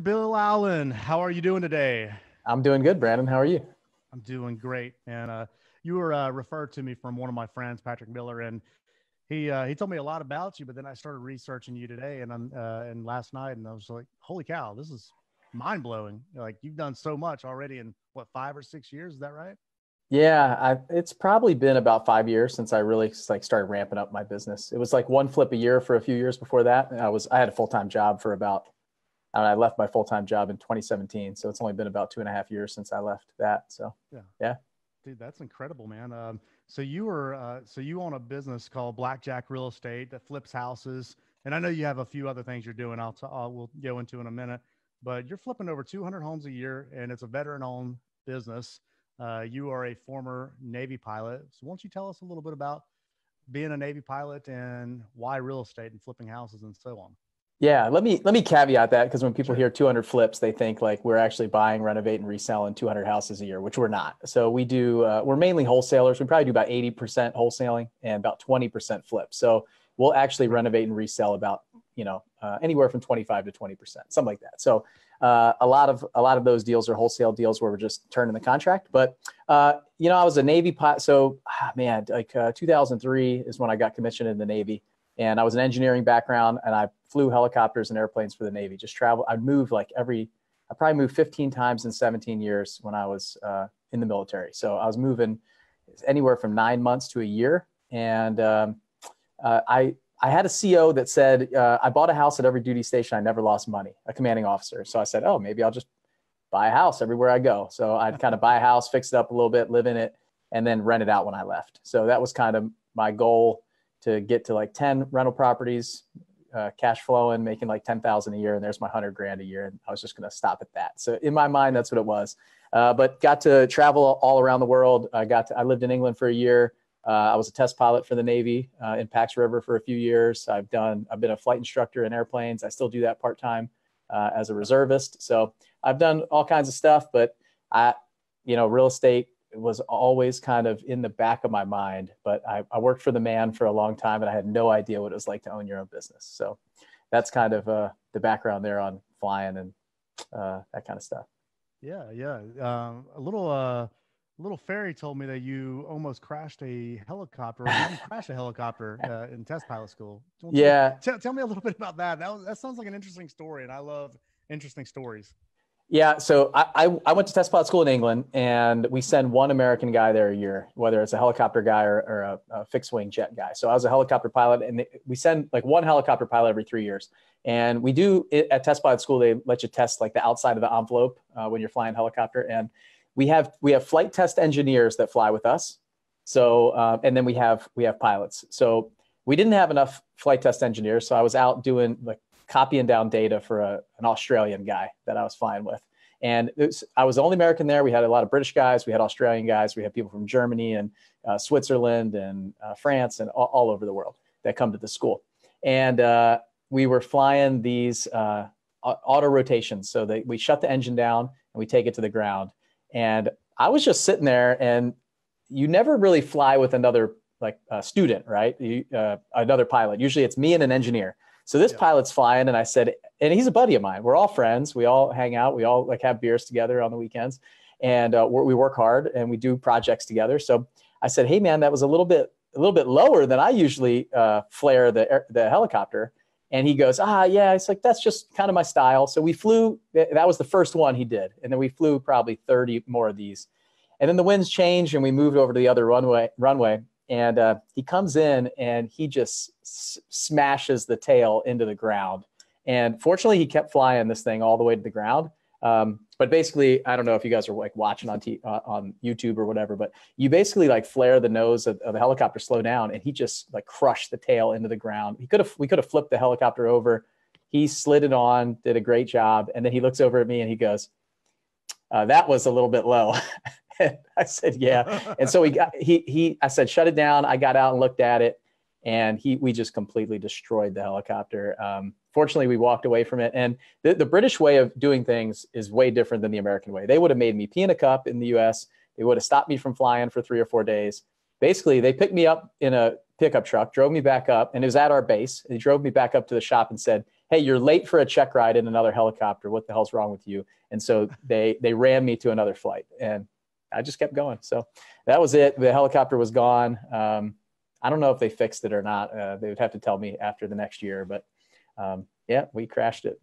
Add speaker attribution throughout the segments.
Speaker 1: Bill Allen, how are you doing today?
Speaker 2: I'm doing good, Brandon. How are you?
Speaker 1: I'm doing great. And you were referred to me from one of my friends, Patrick Miller, and he told me a lot about you. But then I started researching you today, and last night, and I was like, "Holy cow, this is mind blowing! Like you've done so much already in what 5 or 6 years? Is that right?"
Speaker 2: It's probably been about 5 years since I really started ramping up my business. It was like one flip a year for a few years before that. And I had a full-time job for about, I left my full-time job in 2017. So it's only been about 2.5 years since I left that. So
Speaker 1: Yeah,
Speaker 2: yeah.
Speaker 1: dude, that's incredible, man. So you own a business called Blackjack Real Estate that flips houses, and I know you have a few other things you're doing. We'll go into in a minute, but you're flipping over 200 homes a year, and it's a veteran-owned business. You are a former Navy pilot, so why don't you tell us a little bit about being a Navy pilot and why real estate and flipping houses and so on?
Speaker 2: Yeah. Let me caveat that, because when people
Speaker 1: Sure.
Speaker 2: hear 200 flips, they think like we're actually buying, renovate, and reselling 200 houses a year, which we're not. So we're mainly wholesalers. We probably do about 80% wholesaling and about 20% flips. So we'll actually
Speaker 1: Right.
Speaker 2: renovate and resell about, anywhere from 25 to 20%, something like that. So a lot of those deals are wholesale deals where we're just turning the contract. But I was a Navy pilot. So man, 2003 is when I got commissioned in the Navy. And I was an engineering background, and I flew helicopters and airplanes for the Navy. Just travel. I probably moved 15 times in 17 years when I was in the military. So I was moving anywhere from 9 months to a year. And I had a CO that said, I bought a house at every duty station. I never lost money, a commanding officer. So I said, oh, maybe I'll just buy a house everywhere I go. So I'd kind of buy a house, fix it up a little bit, live in it, and then rent it out when I left. So that was kind of my goal, to get to like 10 rental properties, cash flowing, making like 10,000 a year. And there's my 100 grand a year. And I was just going to stop at that. So in my mind, that's what it was. But got to travel all around the world. I lived in England for a year. I was a test pilot for the Navy in Pax River for a few years. I've been a flight instructor in airplanes. I still do that part-time as a reservist. So I've done all kinds of stuff, but real estate was always kind of in the back of my mind. But I worked for the man for a long time, and I had no idea what it was like to own your own business. So that's kind of the background there on flying and that kind of stuff.
Speaker 1: Yeah, yeah. A little fairy told me that you almost crashed a helicopter, or didn't crash a helicopter in test pilot school.
Speaker 2: Yeah.
Speaker 1: Tell me a little bit about that. That sounds like an interesting story, and I love interesting stories.
Speaker 2: Yeah, so I went to test pilot school in England, and we send one American guy there a year, whether it's a helicopter guy or a fixed wing jet guy. So I was a helicopter pilot, and we send like one helicopter pilot every 3 years. And we do it at test pilot school. They let you test like the outside of the envelope when you're flying helicopter. And we have flight test engineers that fly with us. So and then we have pilots. So we didn't have enough flight test engineers, so I was out doing like copying down data for an Australian guy that I was flying with. And I was the only American there. We had a lot of British guys. We had Australian guys. We had people from Germany and Switzerland and France and all over the world that come to the school. And we were flying these auto rotations. So we shut the engine down and we take it to the ground. And I was just sitting there, and you never really fly with another student, right? Another pilot. Usually it's me and an engineer. So this pilot's flying, and I said, and he's a buddy of mine. We're all friends. We all hang out. We all like have beers together on the weekends, and we work hard and we do projects together. So I said, hey man, that was a little bit lower than I usually flare the helicopter. And he goes, yeah. It's like, that's just kind of my style. So we flew. That was the first one he did, and then we flew probably 30 more of these. And then the winds changed, and we moved over to the other runway. And he comes in and he just smashes the tail into the ground. And fortunately, he kept flying this thing all the way to the ground. But basically, I don't know if you guys are like watching on YouTube or whatever, but you basically like flare the nose of the helicopter, slow down, and he just like crushed the tail into the ground. We could have flipped the helicopter over. He slid it on, did a great job. And then he looks over at me and he goes, that was a little bit low. I said, yeah. And so I said, shut it down. I got out and looked at it, and we just completely destroyed the helicopter. Fortunately, we walked away from it. And the British way of doing things is way different than the American way. They would have made me pee in a cup in the US. They would have stopped me from flying for 3 or 4 days. Basically, they picked me up in a pickup truck, drove me back up, and it was at our base. They drove me back up to the shop and said, hey, you're late for a check ride in another helicopter. What the hell's wrong with you? And so they ran me to another flight, and I just kept going. So that was it. The helicopter was gone. I don't know if they fixed it or not. They would have to tell me after the next year, but yeah, we crashed it.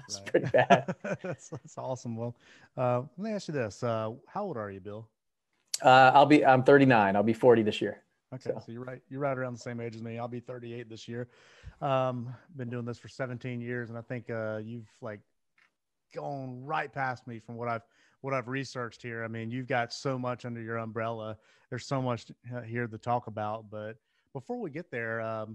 Speaker 2: It's pretty bad.
Speaker 1: That's awesome. Well, let me ask you this. How old are you, Bill?
Speaker 2: I'm 39. I'll be 40 this year.
Speaker 1: Okay. So you're right around the same age as me. I'll be 38 this year. Been doing this for 17 years. And I think, you've like gone right past me from what I've researched here. I mean, you've got so much under your umbrella. There's so much here to talk about, but before we get there, I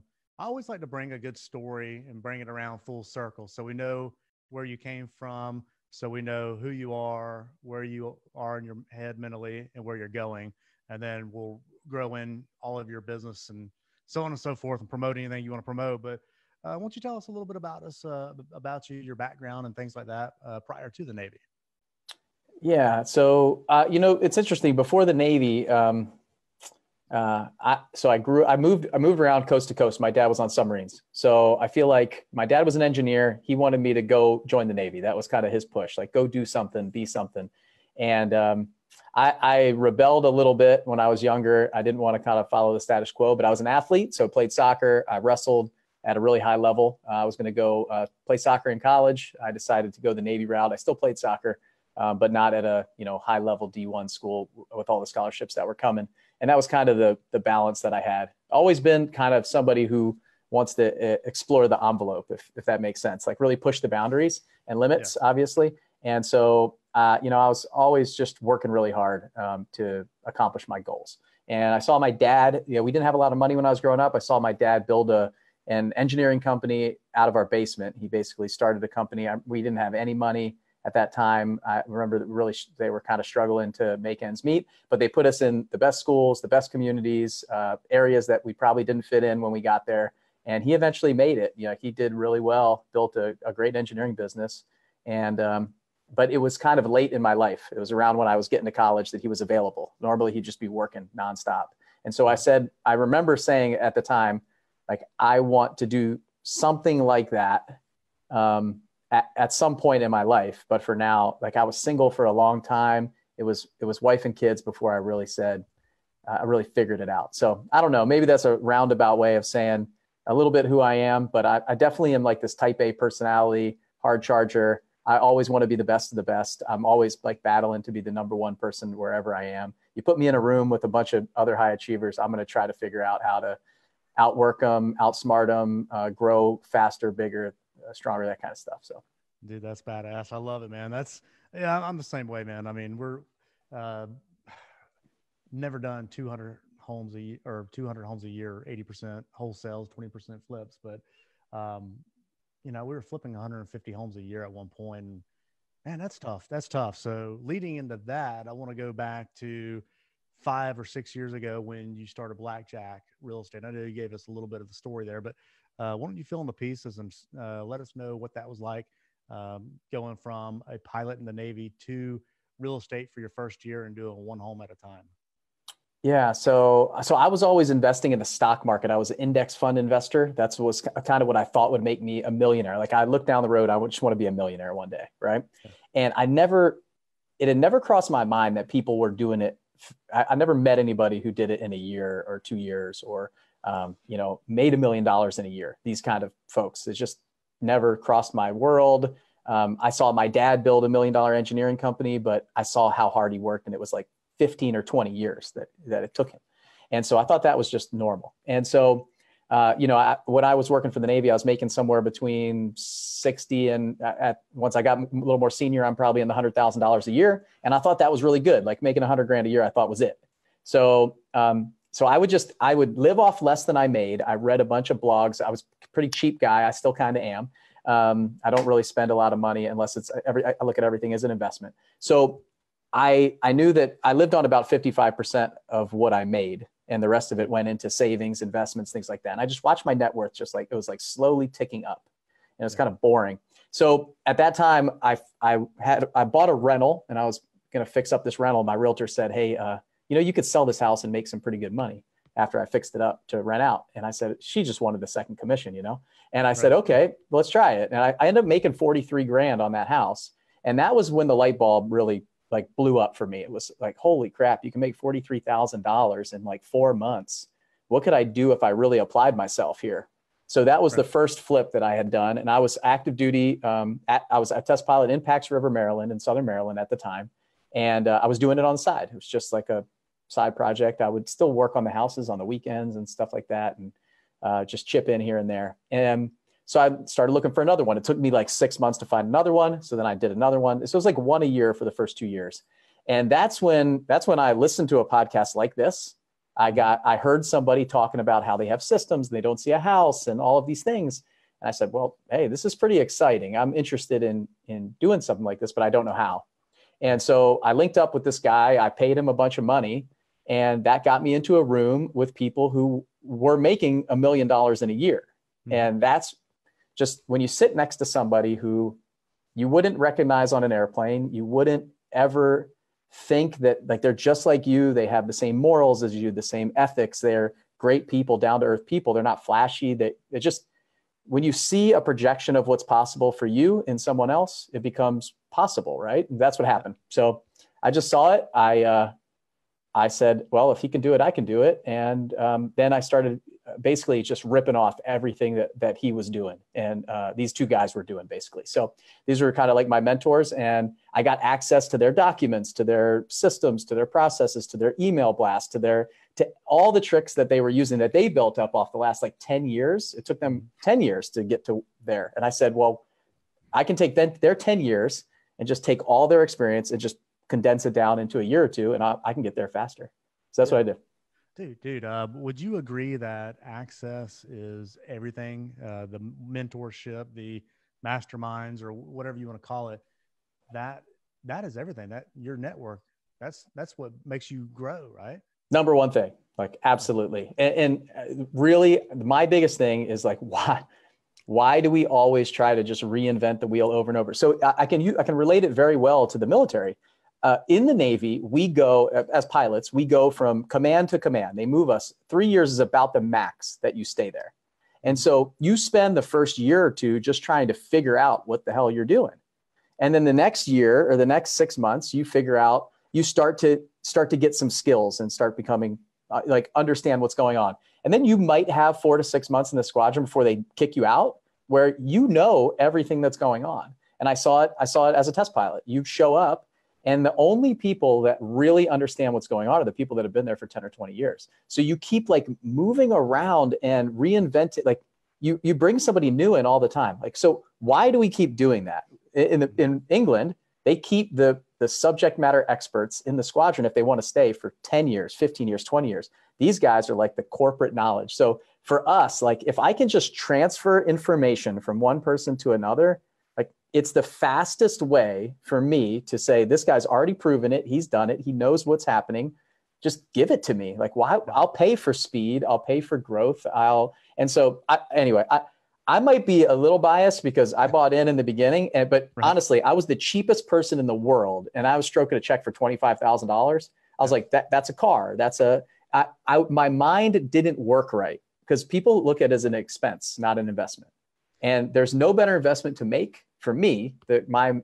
Speaker 1: always like to bring a good story and bring it around full circle. So we know where you came from. So we know who you are, where you are in your head mentally, and where you're going. And then we'll grow in all of your business and so on and so forth, and promote anything you want to promote. But why don't you tell us a little bit about us, about you, your background and things like that, prior to the Navy?
Speaker 2: Yeah. So, it's interesting. Before the Navy, I moved around coast to coast. My dad was on submarines. So I feel like my dad was an engineer. He wanted me to go join the Navy. That was kind of his push, like go do something, be something. And I rebelled a little bit when I was younger. I didn't want to kind of follow the status quo, but I was an athlete. So I played soccer. I wrestled at a really high level. I was going to go play soccer in college. I decided to go the Navy route. I still played soccer, but not at a high level D1 school with all the scholarships that were coming. And that was kind of the balance that I had. Always been kind of somebody who wants to explore the envelope, if that makes sense, like really push the boundaries and limits, obviously. And so, I was always just working really hard to accomplish my goals. And I saw my dad, we didn't have a lot of money when I was growing up. I saw my dad build an engineering company out of our basement. He basically started a company. We didn't have any money at that time. I remember that they were kind of struggling to make ends meet, but they put us in the best schools, the best communities, areas that we probably didn't fit in when we got there. And he eventually made it. He did really well, built a great engineering business. And, but it was kind of late in my life. It was around when I was getting to college that he was available. Normally he'd just be working nonstop. And so I remember saying at the time, like, I want to do something like that at some point in my life. But for now, like, I was single for a long time. It was wife and kids before I really said, I really figured it out. So I don't know, maybe that's a roundabout way of saying a little bit who I am, but I definitely am like this type A personality, hard charger. I always want to be the best of the best. I'm always like battling to be the number one person wherever I am. You put me in a room with a bunch of other high achievers, I'm going to try to figure out how to outwork them, outsmart them, grow faster, bigger, stronger, that kind of stuff. So,
Speaker 1: dude, that's badass. I love it, man. I'm the same way, man. I mean, we're never done 200 homes a year, or 200 homes a year, 80% wholesales, 20% flips. But, we were flipping 150 homes a year at one point. And man, that's tough. That's tough. So leading into that, I want to go back to 5 or 6 years ago when you started Blackjack Real Estate. I know you gave us a little bit of the story there, but why don't you fill in the pieces and let us know what that was like, going from a pilot in the Navy to real estate for your first year and doing one home at a time.
Speaker 2: Yeah. So I was always investing in the stock market. I was an index fund investor. That was kind of what I thought would make me a millionaire. Like, I looked down the road, I would just want to be a millionaire one day. Right. Yeah. And it had never crossed my mind that people were doing it. I never met anybody who did it in a year or 2 years or, made $1 million in a year. These kind of folks, it just never crossed my world. I saw my dad build $1 million engineering company, but I saw how hard he worked, and it was like 15 or 20 years that it took him. And so I thought that was just normal. And so, when I was working for the Navy, I was making somewhere between 60 and once I got a little more senior, I'm probably in the $100,000 a year. And I thought that was really good. Like, making $100,000 a year, I thought was it. So, I would live off less than I made. I read a bunch of blogs. I was a pretty cheap guy. I still kind of am. I don't really spend a lot of money unless I look at everything as an investment. So I knew that I lived on about 55% of what I made, and the rest of it went into savings, investments, things like that. And I just watched my net worth it was like slowly ticking up, and it was kind of boring. So at that time, I bought a rental, and I was going to fix up this rental. My realtor said, "Hey, you could sell this house and make some pretty good money after I fixed it up to rent out." And I said, she just wanted the second commission, And I said, okay, let's try it. And I ended up making 43 grand on that house. And that was when the light bulb really like blew up for me. It was like, holy crap, you can make $43,000 in like 4 months. What could I do if I really applied myself here? So that was the first flip that I had done. And I was active duty. I was a test pilot in Pax River, Maryland, in Southern Maryland at the time. And I was doing it on the side. It was just like a side project. I would still work on the houses on the weekends and stuff like that, and just chip in here and there. And so I started looking for another one. It took me like 6 months to find another one. So then I did another one. So it was like one a year for the first 2 years. And that's when I listened to a podcast like this. I heard somebody talking about how they have systems, they don't see a house and all of these things. And I said, well, hey, this is pretty exciting. I'm interested in doing something like this, but I don't know how. And so I linked up with this guy. I paid him a bunch of money, and that got me into a room with people who were making $1 million in a year. Mm-hmm. And that's just when you sit next to somebody who you wouldn't recognize on an airplane, you wouldn't ever think that like they're just like you, they have the same morals as you, the same ethics, they're great people, down to earth people, they're not flashy. It just, when you see a projection of what's possible for you in someone else, it becomes possible, right? And that's what happened. So I just saw it. I said, well, if he can do it, I can do it. And then I started basically just ripping off everything that he was doing. And these two guys were doing basically. So these were kind of like my mentors, and I got access to their documents, to their systems, to their processes, to their email blasts, to all the tricks that they were using that they built up off the last like 10 years. It took them 10 years to get to there. And I said, well, I can take their 10 years and just take all their experience and just condense it down into a year or two, and I can get there faster. So that's what I did.
Speaker 1: Dude, would you agree that access is everything? The mentorship, the masterminds, or whatever you want to call it, that is everything. That your network, that's what makes you grow, right?
Speaker 2: Number one thing, like absolutely. And really my biggest thing is like, why do we always try to just reinvent the wheel over and over? So I can relate it very well to the military. In the Navy, we go, as pilots, we go from command to command. They move us. 3 years is about the max that you stay there. And so you spend the first year or two just trying to figure out what the hell you're doing. And then the next year or the next 6 months, you figure out, you start to get some skills and start becoming like understand what's going on. And then you might have 4 to 6 months in the squadron before they kick you out, where you know everything that's going on. And I saw it as a test pilot. You show up, and the only people that really understand what's going on are the people that have been there for 10 or 20 years. So you keep like moving around and reinventing, like you bring somebody new in all the time. Like, so why do we keep doing that? In England, they keep the subject matter experts in the squadron if they want to stay for 10 years, 15 years, 20 years. These guys are like the corporate knowledge. So for us, like if I can just transfer information from one person to another, it's the fastest way for me to say, this guy's already proven it. He's done it. He knows what's happening. Just give it to me. Like, why? I'll pay for speed. I'll pay for growth. I might be a little biased because I bought in the beginning, but honestly, I was the cheapest person in the world, and I was stroking a check for $25,000. I was like, that's a car. My mind didn't work right because people look at it as an expense, not an investment. And there's no better investment to make for me, the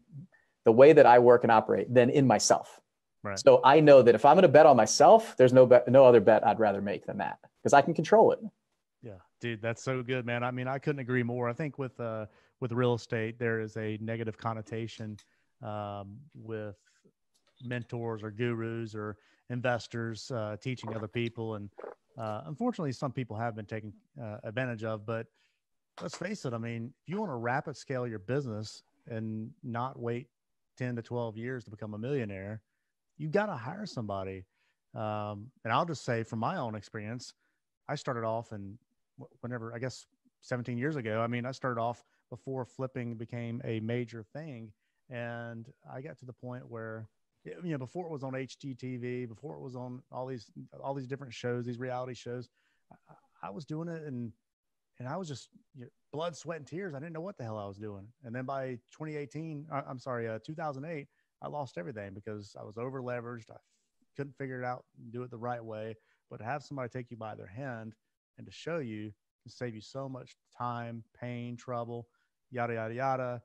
Speaker 2: way that I work and operate, than in myself. Right. So I know that if I'm going to bet on myself, there's no other bet I'd rather make than that, because I can control it.
Speaker 1: Yeah, dude, that's so good, man. I mean, I couldn't agree more. I think with real estate, there is a negative connotation with mentors or gurus or investors teaching other people, and unfortunately, some people have been taken advantage of. But let's face it. I mean, if you want to rapid scale your business and not wait 10 to 12 years to become a millionaire, you got to hire somebody. And I'll just say from my own experience, I started off I guess 17 years ago, I mean, I started off before flipping became a major thing. And I got to the point where, before it was on HGTV, before it was on all these different shows, these reality shows, I was doing it and I was just blood, sweat, and tears. I didn't know what the hell I was doing. And then by 2008, I lost everything because I was over leveraged. I couldn't figure it out and do it the right way. But to have somebody take you by their hand and to show you, save you so much time, pain, trouble, yada, yada, yada.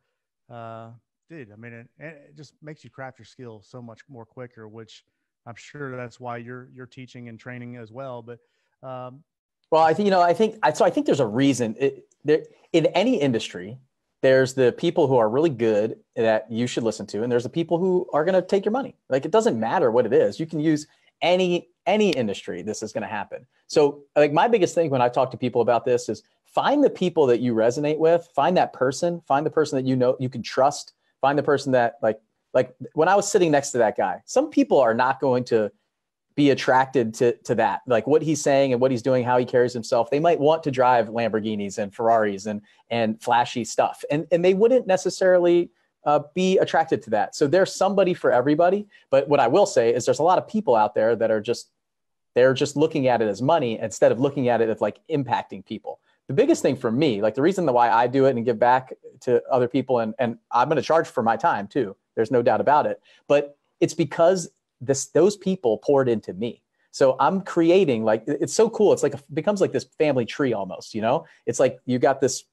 Speaker 1: Uh, Dude, I mean, it just makes you craft your skill so much more quicker, which I'm sure that's why you're teaching and training as well. But um,
Speaker 2: Well, I think, so I think there's a reason there in any industry, there's the people who are really good that you should listen to. And there's the people who are going to take your money. Like, it doesn't matter what it is. You can use any industry. This is going to happen. So like my biggest thing when I talk to people about this is find the people that you resonate with, find that person, find the person that, you can trust, find the person that like when I was sitting next to that guy, some people are not going to be attracted to that, like what he's saying and what he's doing, how he carries himself. They might want to drive Lamborghinis and Ferraris and flashy stuff, and they wouldn't necessarily be attracted to that. So there's somebody for everybody. But what I will say is there's a lot of people out there that are they're just looking at it as money instead of looking at it as like impacting people. The biggest thing for me, like the reason why I do it and give back to other people, and I'm going to charge for my time too. There's no doubt about it. But it's because those people poured into me. So I'm creating, like, it's so cool. It's like becomes like this family tree almost, it's like you got this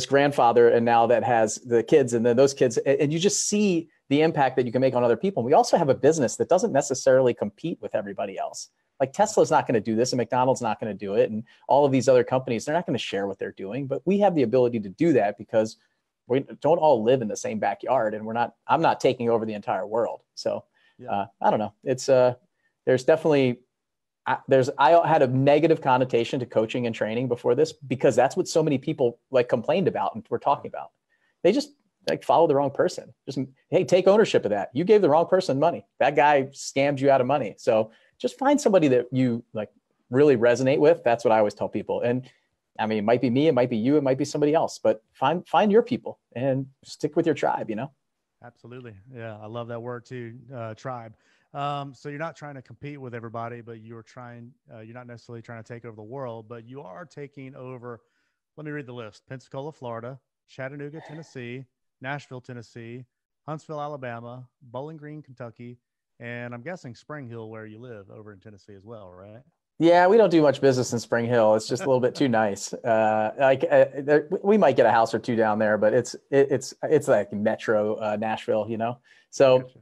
Speaker 2: grandfather and now that has the kids and then those kids, and you just see the impact that you can make on other people. And we also have a business that doesn't necessarily compete with everybody else. Like Tesla's not going to do this and McDonald's not going to do it. And all of these other companies, they're not going to share what they're doing, but we have the ability to do that because we don't all live in the same backyard and I'm not taking over the entire world. So I don't know. It's there's definitely I had a negative connotation to coaching and training before this because that's what so many people like complained about and were talking about. They just like follow the wrong person. Just, hey, take ownership of that. You gave the wrong person money. That guy scammed you out of money. So just find somebody that you like really resonate with. That's what I always tell people. And I mean, it might be me, it might be you, it might be somebody else, but find your people and stick with your tribe,
Speaker 1: Absolutely. Yeah. I love that word too. Tribe. So you're not trying to compete with everybody, but you're not necessarily trying to take over the world, but you are taking over. Let me read the list: Pensacola, Florida; Chattanooga, Tennessee; Nashville, Tennessee; Huntsville, Alabama; Bowling Green, Kentucky; and I'm guessing Spring Hill, where you live over in Tennessee as well, right?
Speaker 2: Yeah, we don't do much business in Spring Hill. It's just a little bit too nice. We might get a house or two down there, but it's like Metro Nashville, So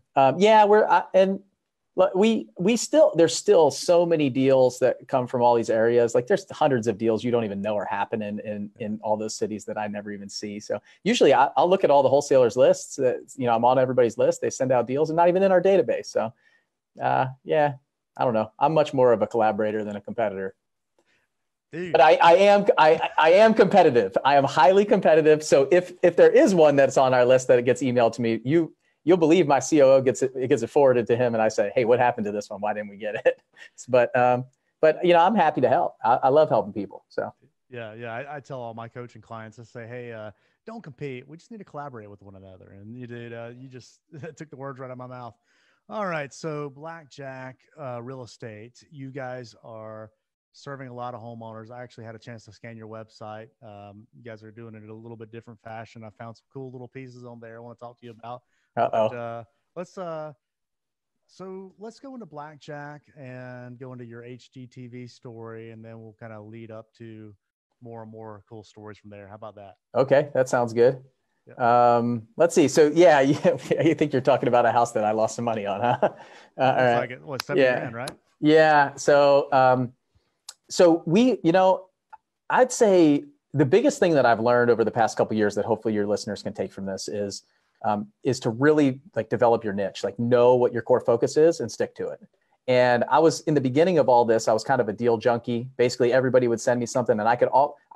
Speaker 2: there's still so many deals that come from all these areas. Like there's hundreds of deals you don't even know are happening in all those cities that I never even see. So usually I'll look at all the wholesalers lists that, I'm on everybody's list. They send out deals and not even in our database. So I don't know. I'm much more of a collaborator than a competitor. Dude. But I am competitive. I am highly competitive. So if there is one that's on our list that it gets emailed to me, you'll believe my COO gets it forwarded to him, and I say, hey, what happened to this one? Why didn't we get it? But I'm happy to help. I love helping people. So
Speaker 1: yeah. I tell all my coaching clients, I say, hey, don't compete. We just need to collaborate with one another. And you did. You just took the words right out of my mouth. All right. So Blackjack Real Estate, you guys are serving a lot of homeowners. I actually had a chance to scan your website. You guys are doing it in a little bit different fashion. I found some cool little pieces on there I want to talk to you about. But, let's go into Blackjack and go into your HGTV story, and then we'll kind of lead up to more and more cool stories from there. How about that?
Speaker 2: Okay. That sounds good. Let's see. So you think you're talking about a house that I lost some money on, huh?
Speaker 1: Looks like it. What, 70 grand, right?
Speaker 2: Yeah. So, I'd say the biggest thing that I've learned over the past couple of years that hopefully your listeners can take from this is to really like develop your niche, like know what your core focus is and stick to it. And I was in the beginning of all this, I was kind of a deal junkie. Basically everybody would send me something and I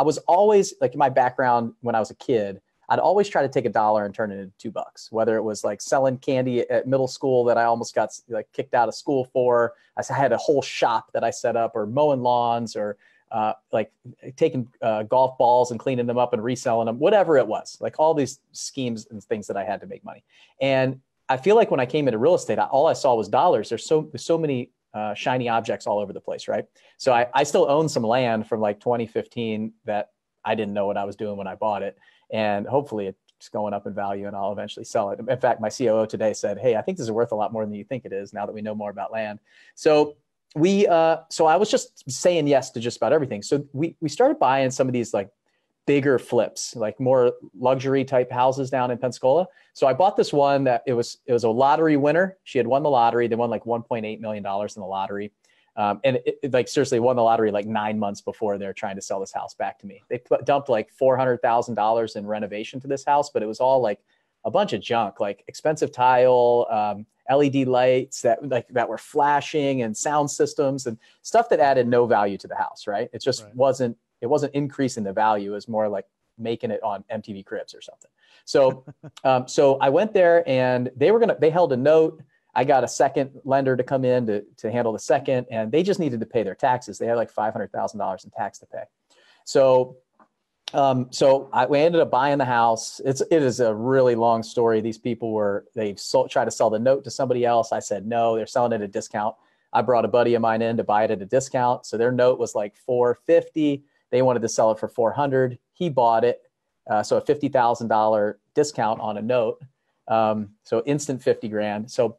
Speaker 2: was always like in my background when I was a kid, I'd always try to take $1 and turn it into $2, whether it was like selling candy at middle school that I almost got like kicked out of school for. I had a whole shop that I set up, or mowing lawns, or like taking golf balls and cleaning them up and reselling them, whatever it was, like all these schemes and things that I had to make money. And I feel like when I came into real estate, all I saw was dollars. There's so many shiny objects all over the place, right? So I still own some land from like 2015 that I didn't know what I was doing when I bought it. And hopefully it's going up in value and I'll eventually sell it. In fact, my COO today said, hey, I think this is worth a lot more than you think it is now that we know more about land. So so I was just saying yes to just about everything. So we started buying some of these like bigger flips, like more luxury type houses down in Pensacola. So I bought this one that it was a lottery winner. She had won the lottery. They won like $1.8 million in the lottery. And it like seriously won the lottery like 9 months before they're trying to sell this house back to me. They dumped like $400,000 in renovation to this house, but it was all like a bunch of junk, like expensive tile, LED lights that were flashing, and sound systems and stuff that added no value to the house. Right? It just wasn't increasing the value. It was more like making it on MTV Cribs or something. So, so I went there and they held a note. I got a second lender to come in to handle the second, and they just needed to pay their taxes. They had like $500,000 in tax to pay. So, we ended up buying the house. It is a really long story. These people tried to sell the note to somebody else. I said, no, they're selling it at a discount. I brought a buddy of mine in to buy it at a discount. So their note was like $450. They wanted to sell it for $400. He bought it. So a $50,000 discount on a note. So instant 50 grand. So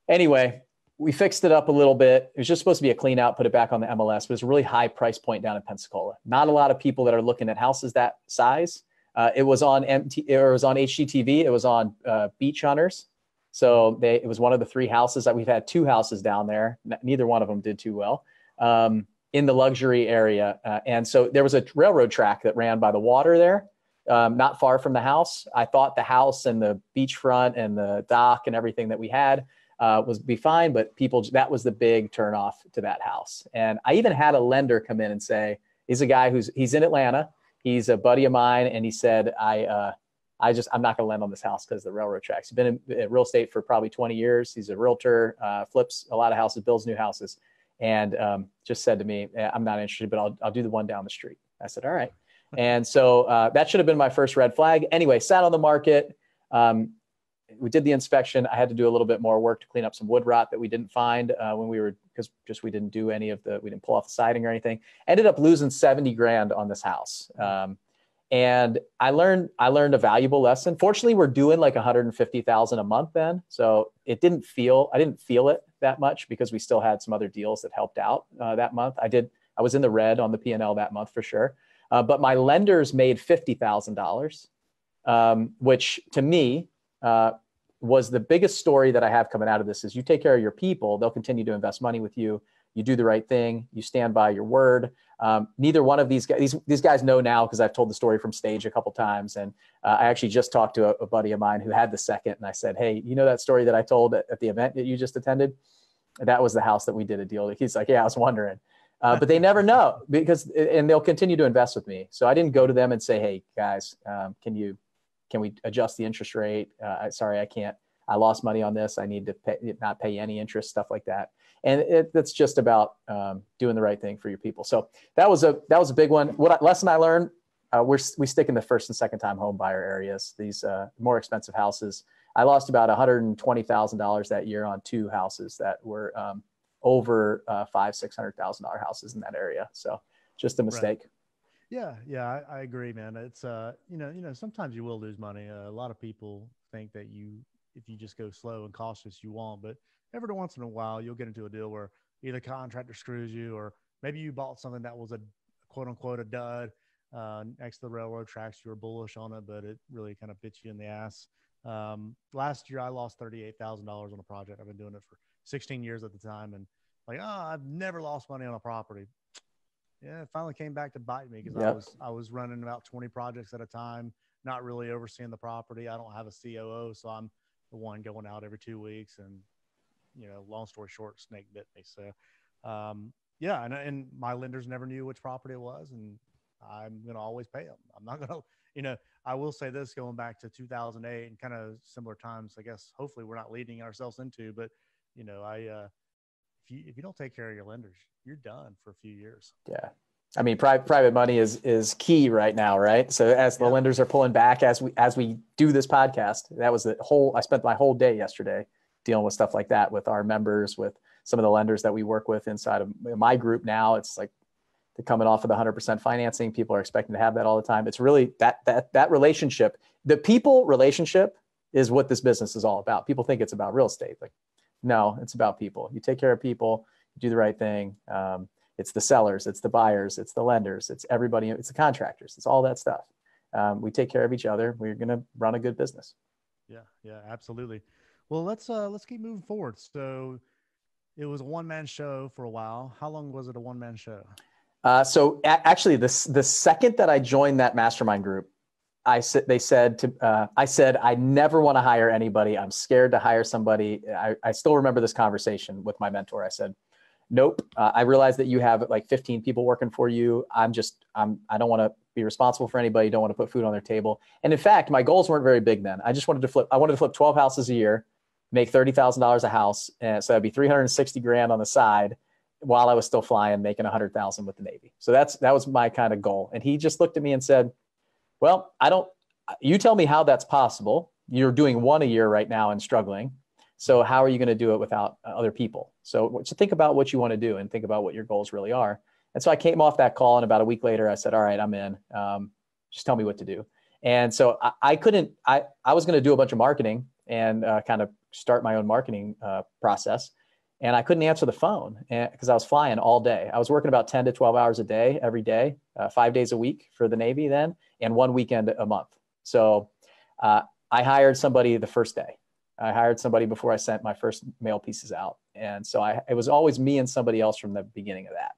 Speaker 2: anyway, we fixed it up a little bit. It was just supposed to be a clean out, put it back on the MLS, but it's a really high price point down in Pensacola. Not a lot of people that are looking at houses that size. It was on HGTV. It was on Beach Hunters. So it was one of the 3 houses that we've had 2 houses down there. Neither one of them did too well in the luxury area. And so there was a railroad track that ran by the water there, not far from the house. I thought the house and the beachfront and the dock and everything that we had was be fine, but that was the big turnoff to that house. And I even had a lender come in and say, he's a guy he's in Atlanta. He's a buddy of mine. And he said, I'm not going to lend on this house because of the railroad tracks. He's been in real estate for probably 20 years. He's a realtor, flips a lot of houses, builds new houses. And just said to me, I'm not interested, but I'll do the one down the street. I said, all right. And so that should have been my first red flag. Anyway, sat on the market. We did the inspection. I had to do a little bit more work to clean up some wood rot that we didn't find because we didn't do we didn't pull off the siding or anything. Ended up losing 70 grand on this house. And I learned a valuable lesson. Fortunately, we're doing like 150,000 a month then. So I didn't feel it that much because we still had some other deals that helped out that month. I was in the red on the P&L that month for sure. But my lenders made $50,000, which to me, was the biggest story that I have coming out of this is you take care of your people, they'll continue to invest money with you. You do the right thing. You stand by your word. Neither one of these guys know now because I've told the story from stage a couple times. And I actually just talked to a buddy of mine who had the second. And I said, hey, you know that story that I told at the event that you just attended? That was the house that we did a deal. He's like, yeah, I was wondering. But they never know and they'll continue to invest with me. So I didn't go to them and say, hey, guys, can we adjust the interest rate? Sorry, I can't. I lost money on this. I need to not pay any interest, stuff like that. And that's just about doing the right thing for your people. So that was a big one. Lesson I learned, we stick in the first and second time home buyer areas, these more expensive houses. I lost about $120,000 that year on 2 houses that were over $500,000-$600,000 houses in that area. So just a mistake.
Speaker 1: Right. Yeah, I agree, man. It's sometimes you will lose money. A lot of people think that if you just go slow and cautious, you won't. But every once in a while, you'll get into a deal where either contractor screws you, or maybe you bought something that was a quote unquote a dud next to the railroad tracks. You were bullish on it, but it really kind of bit you in the ass. Last year, I lost $38,000 on a project. I've been doing it for 16 years at the time, and I've never lost money on a property. Yeah, it finally came back to bite me because I was running about 20 projects at a time, not really overseeing the property. I don't have a COO, so I'm the one going out every 2 weeks. And long story short, snake bit me. So, and my lenders never knew which property it was, and I'm gonna always pay them. I'm not gonna, I will say this, going back to 2008 and kind of similar times, I guess. Hopefully, we're not leading ourselves into, but if you don't take care of your lenders, you're done for a few years.
Speaker 2: Yeah. I mean, private money is key right now, right? So as the lenders are pulling back, as we do this podcast, I spent my whole day yesterday dealing with stuff like that with our members, with some of the lenders that we work with inside of my group now. It's like they're coming off of the 100% financing. People are expecting to have that all the time. It's really that relationship, the people relationship is what this business is all about. People think it's about real estate. Like, no, it's about people. You take care of people, do the right thing. It's the sellers, it's the buyers, it's the lenders, it's everybody, it's the contractors, it's all that stuff. We take care of each other. We're going to run a good business.
Speaker 1: Yeah, absolutely. Well, let's keep moving forward. So it was a one-man show for a while. How long was it a one-man show?
Speaker 2: Actually, the second that I joined that mastermind group, I said, I never want to hire anybody. I'm scared to hire somebody. I still remember this conversation with my mentor. I said, nope. I realize that you have like 15 people working for you. I don't want to be responsible for anybody. Don't want to put food on their table. And in fact, my goals weren't very big then. I wanted to flip 12 houses a year, make $30,000 a house. And so that'd be 360 grand on the side while I was still flying, making 100,000 with the Navy. So that was my kind of goal. And he just looked at me and said, well, you tell me how that's possible. You're doing one a year right now and struggling. So how are you going to do it without other people? So think about what you want to do and think about what your goals really are. And so I came off that call, and about a week later, I said, all right, I'm in. Just tell me what to do. And so I was going to do a bunch of marketing and kind of start my own marketing process. And I couldn't answer the phone because I was flying all day. I was working about 10 to 12 hours a day, every day, 5 days a week for the Navy then, and one weekend a month. So I hired somebody the first day. I hired somebody before I sent my first mail pieces out. And so it was always me and somebody else from the beginning of that.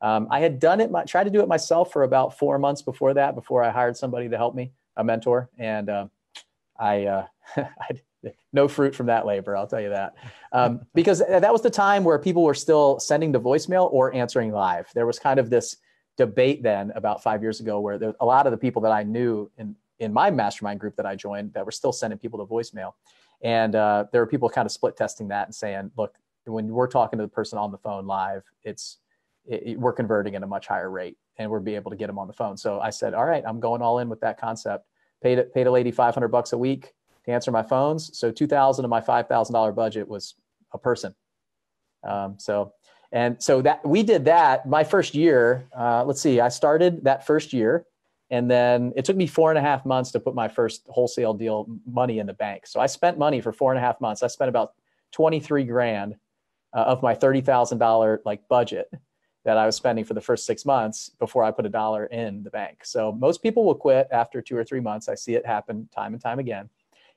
Speaker 2: I had tried to do it myself for about 4 months before that, before I hired somebody to help me, a mentor. And I no fruit from that labor, I'll tell you that. Because that was the time where people were still sending to voicemail or answering live. There was kind of this debate then about 5 years ago where a lot of the people that I knew in my mastermind group that I joined that were still sending people to voicemail. And there were people kind of split testing that and saying, look, when we're talking to the person on the phone live, we're converting at a much higher rate and we'll be able to get them on the phone. So I said, all right, I'm going all in with that concept. Paid a lady $500 a week to answer my phones. So $2,000 of my $5,000 budget was a person. So that we did that my first year. I started that first year, and then it took me 4.5 months to put my first wholesale deal money in the bank. So I spent money for 4.5 months. I spent about 23 grand of my $30,000 like budget that I was spending for the first 6 months before I put $1 in the bank. So most people will quit after 2 or 3 months. I see it happen time and time again.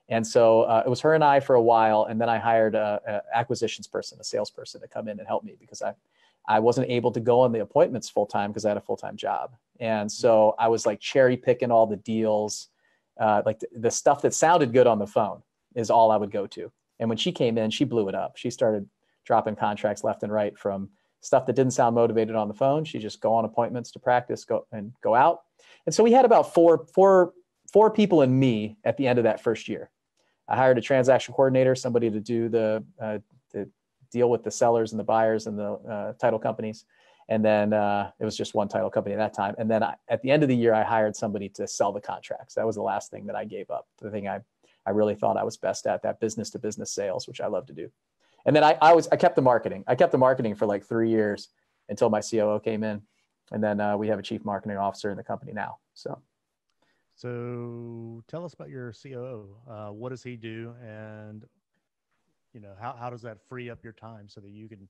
Speaker 2: And so it was her and I for a while. And then I hired a acquisitions person, a salesperson to come in and help me because I wasn't able to go on the appointments full time because I had a full-time job. And so I was like cherry picking all the deals, like the stuff that sounded good on the phone is all I would go to. And when she came in, she blew it up. She started dropping contracts left and right from stuff that didn't sound motivated on the phone. She just go on appointments to practice, go out. And so we had about four people and me at the end of that first year. I hired a transaction coordinator, somebody to do the deal with the sellers and the buyers and the title companies. And then it was just one title company at that time. And then at the end of the year, I hired somebody to sell the contracts. That was the last thing that I gave up. The thing I really thought I was best at, that business to business sales, which I love to do. And then I kept the marketing. I kept the marketing for like 3 years until my COO came in. And then we have a chief marketing officer in the company now.
Speaker 1: So tell us about your COO. What does he do? And, how does that free up your time so that you can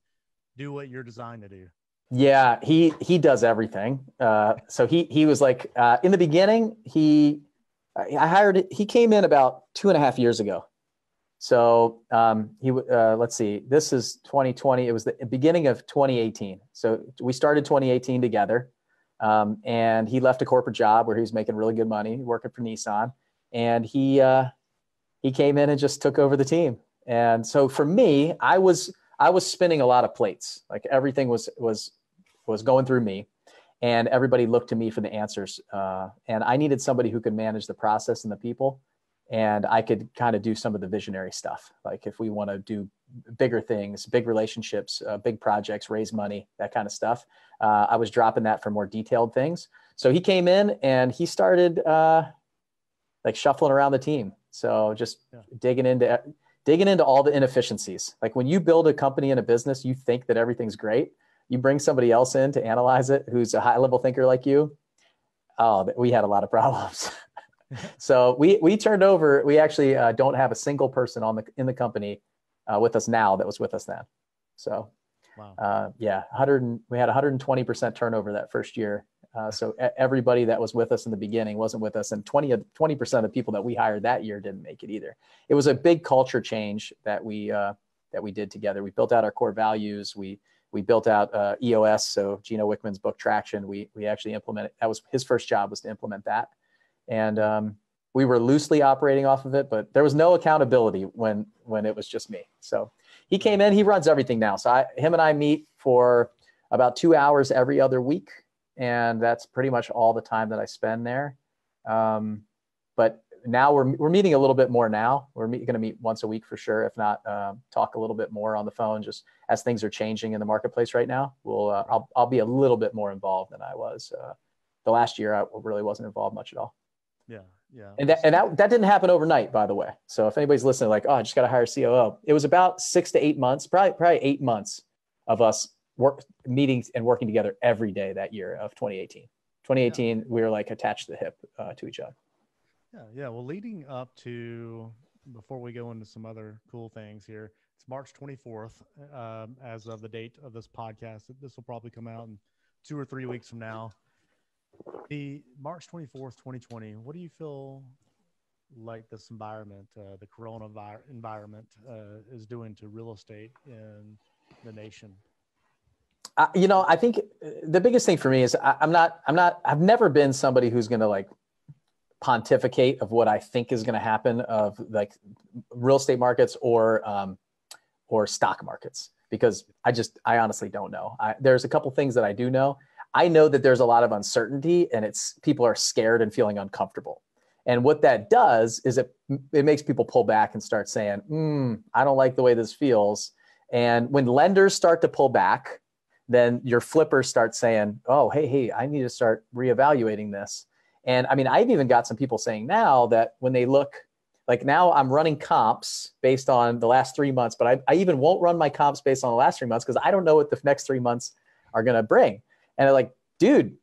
Speaker 1: do what you're designed to do?
Speaker 2: Yeah, he does everything. So he was like, in the beginning, he came in about 2.5 years ago. So let's see, this is 2020. It was the beginning of 2018. So we started 2018 together. And he left a corporate job where he was making really good money working for Nissan. And he came in and just took over the team. And so for me, I was spinning a lot of plates. Like everything was going through me, and everybody looked to me for the answers. And I needed somebody who could manage the process and the people. And I could kind of do some of the visionary stuff. Like if we want to do bigger things, big relationships, big projects, raise money, that kind of stuff. I was dropping that for more detailed things. So he came in and he started like shuffling around the team. So just digging into all the inefficiencies. Like when you build a company and a business, you think that everything's great. You bring somebody else in to analyze it, who's a high level thinker like you. Oh, we had a lot of problems. So we turned over. We actually don't have a single person in the company with us now that was with us then. So
Speaker 1: Wow.
Speaker 2: Yeah, we had 120% turnover that first year. So everybody that was with us in the beginning wasn't with us, and 20% of the people that we hired that year didn't make it either. It was a big culture change that we did together. We built out our core values. We built out EOS, so Gino Wickman's book Traction. We actually implemented. That was his first job, was to implement that, and we were loosely operating off of it, but there was no accountability when it was just me. So he came in. He runs everything now. So him and I meet for about 2 hours every other week. And that's pretty much all the time that I spend there. But now we're meeting a little bit more now. We're going to meet once a week for sure. If not, talk a little bit more on the phone, just as things are changing in the marketplace right now. I'll be a little bit more involved than I was. The last year, I really wasn't involved much at all.
Speaker 1: Yeah. Yeah.
Speaker 2: And that didn't happen overnight, by the way. So if anybody's listening, like, oh, I just got to hire a COO. It was about 6 to 8 months, probably 8 months of us meetings and working together every day that year of 2018. 2018, yeah. We were like attached to the hip to each other.
Speaker 1: Yeah. Well, leading up to, before we go into some other cool things here, it's March 24th as of the date of this podcast. This will probably come out in 2 or 3 weeks from now. The March 24th, 2020, what do you feel like this environment, the coronavirus environment, is doing to real estate in the nation?
Speaker 2: I think the biggest thing for me is I've never been somebody who's going to like pontificate of what I think is going to happen of like real estate markets or stock markets, because I honestly don't know. There's a couple things that I do know. I know that there's a lot of uncertainty and people are scared and feeling uncomfortable. And what that does is it makes people pull back and start saying, I don't like the way this feels. And when lenders start to pull back, then your flippers start saying, oh, hey, I need to start reevaluating this. And I mean, I've even got some people saying now that when they look, like now I'm running comps based on the last 3 months, but I even won't run my comps based on the last 3 months because I don't know what the next 3 months are going to bring. And they're like, dude,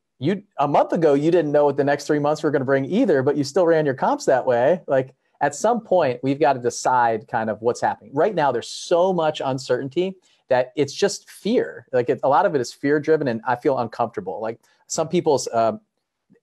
Speaker 2: a month ago, you didn't know what the next 3 months were going to bring either, but you still ran your comps that way. Like at some point, we've got to decide kind of what's happening. Right now, there's so much uncertainty that it's just fear. Like a lot of it is fear driven, and I feel uncomfortable. Like some people's,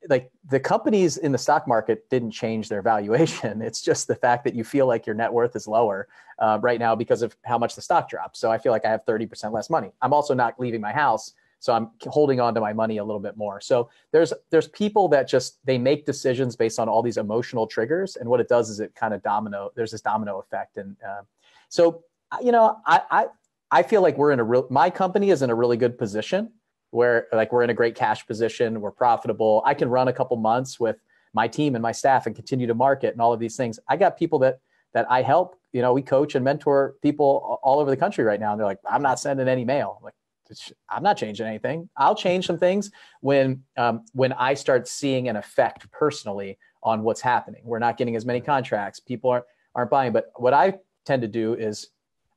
Speaker 2: like the companies in the stock market didn't change their valuation. It's just the fact that you feel like your net worth is lower right now because of how much the stock dropped. So I feel like I have 30% less money. I'm also not leaving my house, so I'm holding on to my money a little bit more. So there's people that they make decisions based on all these emotional triggers. And what it does is it kind of there's this domino effect. And so, I feel like my company is in a really good position where like we're in a great cash position. We're profitable. I can run a couple months with my team and my staff and continue to market and all of these things. I got people that I help, we coach and mentor people all over the country right now. And they're like, I'm not sending any mail. I'm like, I'm not changing anything. I'll change some things when I start seeing an effect personally on what's happening. We're not getting as many contracts. People aren't buying. But what I tend to do is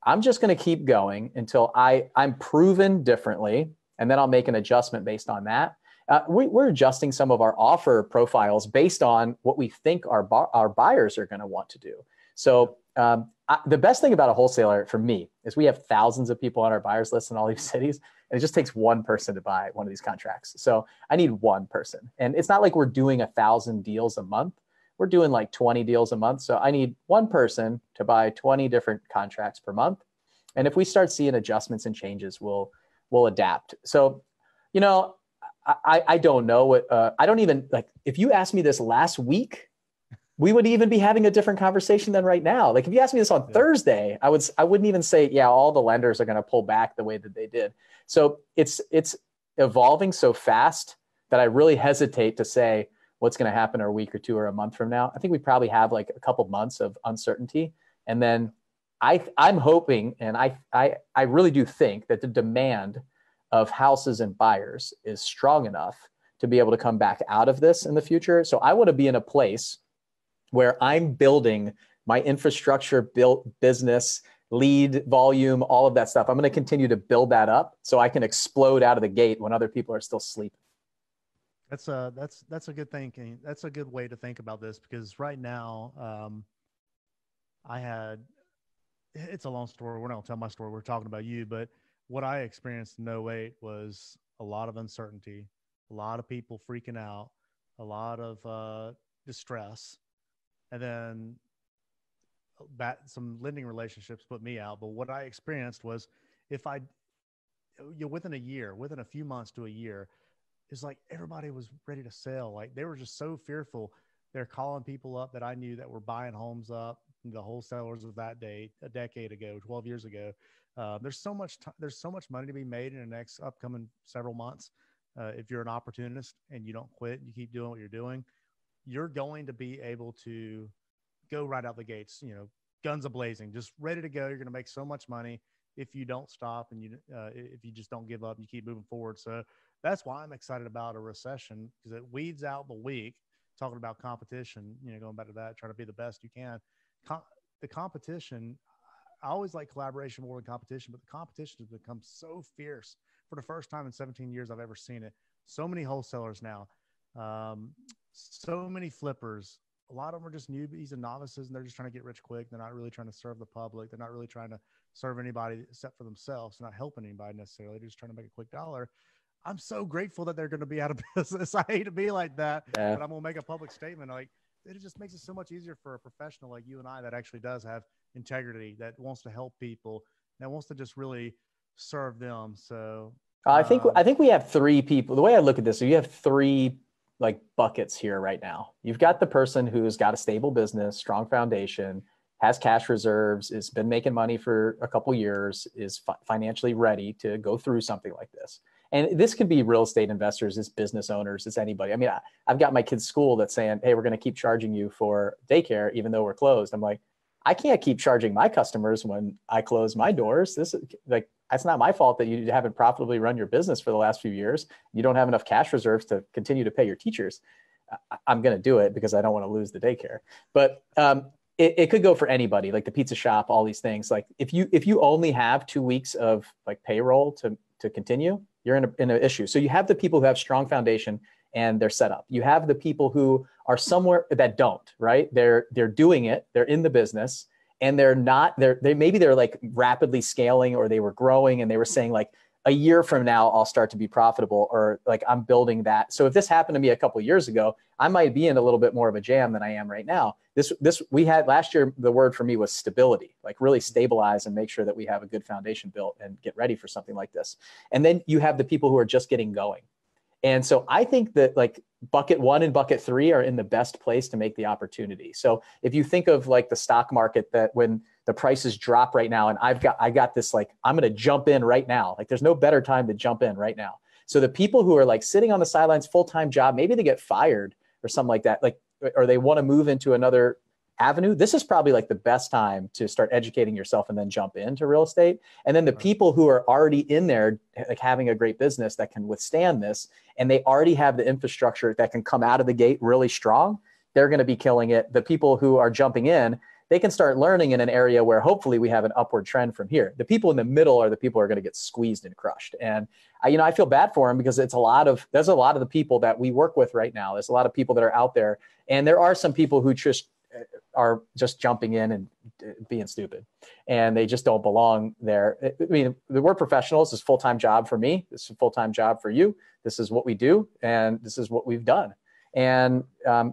Speaker 2: I'm just going to keep going until I'm proven differently. And then I'll make an adjustment based on that. We're adjusting some of our offer profiles based on what we think our buyers are going to want to do. So the best thing about a wholesaler for me is we have thousands of people on our buyers list in all these cities, and it just takes one person to buy one of these contracts. So I need one person. And it's not like we're doing 1,000 deals a month. We're doing like 20 deals a month. So I need one person to buy 20 different contracts per month. And if we start seeing adjustments and changes, we'll adapt. So, I don't know what, I don't even like, if you asked me this last week, we would even be having a different conversation than right now. Like if you asked me this on Thursday, I wouldn't even say, yeah, all the lenders are going to pull back the way that they did. So it's evolving so fast that I really hesitate to say what's going to happen a week or two or a month from now. I think we probably have like a couple months of uncertainty. And then I'm hoping, and I really do think that the demand of houses and buyers is strong enough to be able to come back out of this in the future. So I want to be in a place where I'm building my infrastructure, built business, lead volume, all of that stuff. I'm going to continue to build that up so I can explode out of the gate when other people are still sleeping.
Speaker 1: That's a good thinking. That's a good way to think about this, because right now, it's a long story. We're not going to tell my story. We're talking about you, but what I experienced in '08 was a lot of uncertainty, a lot of people freaking out, a lot of distress, and then some lending relationships put me out. But what I experienced was, if I, within a year, within a few months to a year, it's like everybody was ready to sell. Like they were just so fearful. They're calling people up that I knew that were buying homes up, the wholesalers of that day, a decade ago, 12 years ago. There's so much there's so much money to be made in the next upcoming several months. If you're an opportunist and you don't quit, you keep doing what you're doing, you're going to be able to go right out the gates, guns a-blazing, just ready to go. You're going to make so much money if you don't stop and if you just don't give up and you keep moving forward. So that's why I'm excited about a recession, because it weeds out the weak. Talking about competition, going back to that, trying to be the best you can. The competition, I always like collaboration more than competition, but the competition has become so fierce for the first time in 17 years I've ever seen it. So many wholesalers now, so many flippers. A lot of them are just newbies and novices, and they're just trying to get rich quick. They're not really trying to serve the public. They're not really trying to serve anybody except for themselves. They're not helping anybody necessarily. They're just trying to make a quick dollar. I'm so grateful that they're going to be out of business. I hate to be like that,
Speaker 2: Yeah.
Speaker 1: but I'm going to make a public statement. Like, it just makes it so much easier for a professional like you and I that actually does have integrity, that wants to help people, that wants to just really serve them. So
Speaker 2: I think we have three people. The way I look at this, so you have three like buckets here right now. You've got the person who's got a stable business, strong foundation, has cash reserves, has been making money for a couple of years, is financially ready to go through something like this. And this could be real estate investors, it's business owners, it's anybody. I mean, I've got my kid's school that's saying, hey, we're going to keep charging you for daycare, even though we're closed. I'm like, I can't keep charging my customers when I close my doors. This is like, that's not my fault that you haven't profitably run your business for the last few years. You don't have enough cash reserves to continue to pay your teachers. I'm going to do it because I don't want to lose the daycare. But it could go for anybody, like the pizza shop, all these things. Like if you only have 2 weeks of like payroll to continue, you're in an issue. So you have the people who have strong foundation and they're set up. You have the people who are somewhere that don't, right? They're doing it, they're in the business, and they're like rapidly scaling, or they were growing and they were saying like, a year from now, I'll start to be profitable, or like I'm building that. So if this happened to me a couple of years ago, I might be in a little bit more of a jam than I am right now. We had last year, the word for me was stability, like really stabilize and make sure that we have a good foundation built and get ready for something like this. And then you have the people who are just getting going. And so I think that like bucket one and bucket three are in the best place to make the opportunity. So if you think of like the stock market, that when the prices drop right now, and I got this, like, I'm going to jump in right now. Like there's no better time to jump in right now. So the people who are like sitting on the sidelines, full-time job, maybe they get fired or something like that, like, or they want to move into another avenue, this is probably like the best time to start educating yourself and then jump into real estate. And then the people who are already in there, like having a great business that can withstand this, and they already have the infrastructure that can come out of the gate really strong, they're going to be killing it. The people who are jumping in, they can start learning in an area where hopefully we have an upward trend from here. The people in the middle are the people who are going to get squeezed and crushed. And I feel bad for them, because there's a lot of the people that we work with right now. There's a lot of people that are out there, and there are some people who are just jumping in and being stupid, and they just don't belong there. I mean, we're professionals. It's a full-time job for me. This is a full-time job for you. This is what we do, and this is what we've done. And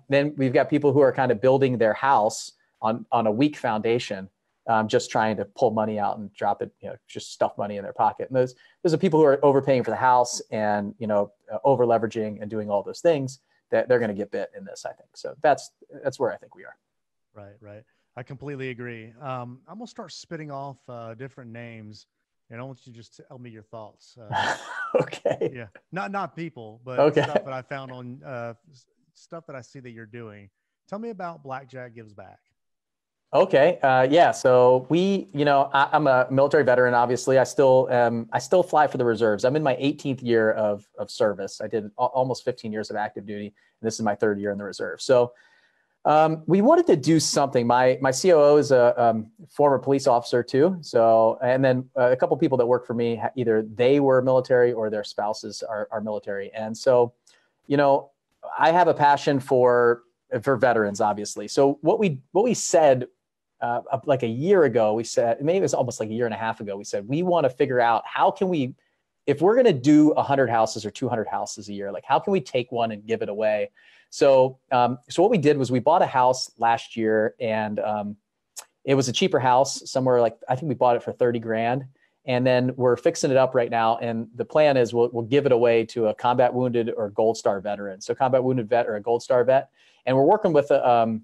Speaker 2: then we've got people who are kind of building their house on a weak foundation, just trying to pull money out and drop it, just stuff money in their pocket. And there's the people who are overpaying for the house and, over leveraging and doing all those things, that they're going to get bit in this, I think. So that's where I think we are.
Speaker 1: Right. I completely agree. I'm going to start spitting off different names, and I want you to just tell me your thoughts.
Speaker 2: Okay.
Speaker 1: Yeah. Not people, but
Speaker 2: okay.
Speaker 1: Stuff that I found on stuff that I see that you're doing. Tell me about Blackjack Gives Back.
Speaker 2: Okay. Yeah. So I'm a military veteran. Obviously, I still fly for the reserves. I'm in my 18th year of service. I did almost 15 years of active duty, and this is my 3rd year in the reserve. So we wanted to do something. My COO is a former police officer too. So, and then a couple of people that work for me, either they were military or their spouses are military. And so, I have a passion for veterans, obviously. So what we said like a year ago, we said, maybe it was almost like a year and a half ago, we said, we want to figure out how can we, if we're going to do 100 houses or 200 houses a year, like how can we take one and give it away? So, so what we did was we bought a house last year, and it was a cheaper house somewhere, like, I think we bought it for 30 grand. And then we're fixing it up right now. And the plan is we'll give it away to a combat wounded or Gold Star veteran. So combat wounded vet or a Gold Star vet. And we're working with a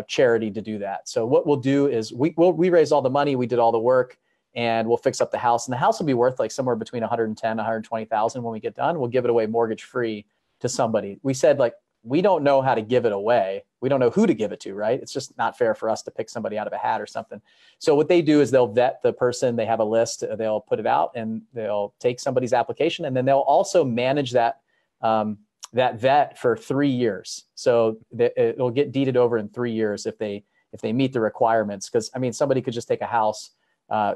Speaker 2: charity to do that. So what we'll do is we raise all the money, we did all the work, and we'll fix up the house. And the house will be worth like somewhere between 110, 120,000 when we get done. We'll give it away mortgage free to somebody. We said, like, we don't know how to give it away. We don't know who to give it to, right? It's just not fair for us to pick somebody out of a hat or something. So what they do is they'll vet the person. They have a list. They'll put it out, and they'll take somebody's application, and then they'll also manage that that vet for 3 years. So it'll get deeded over in 3 years if they meet the requirements. Because I mean, somebody could just take a house,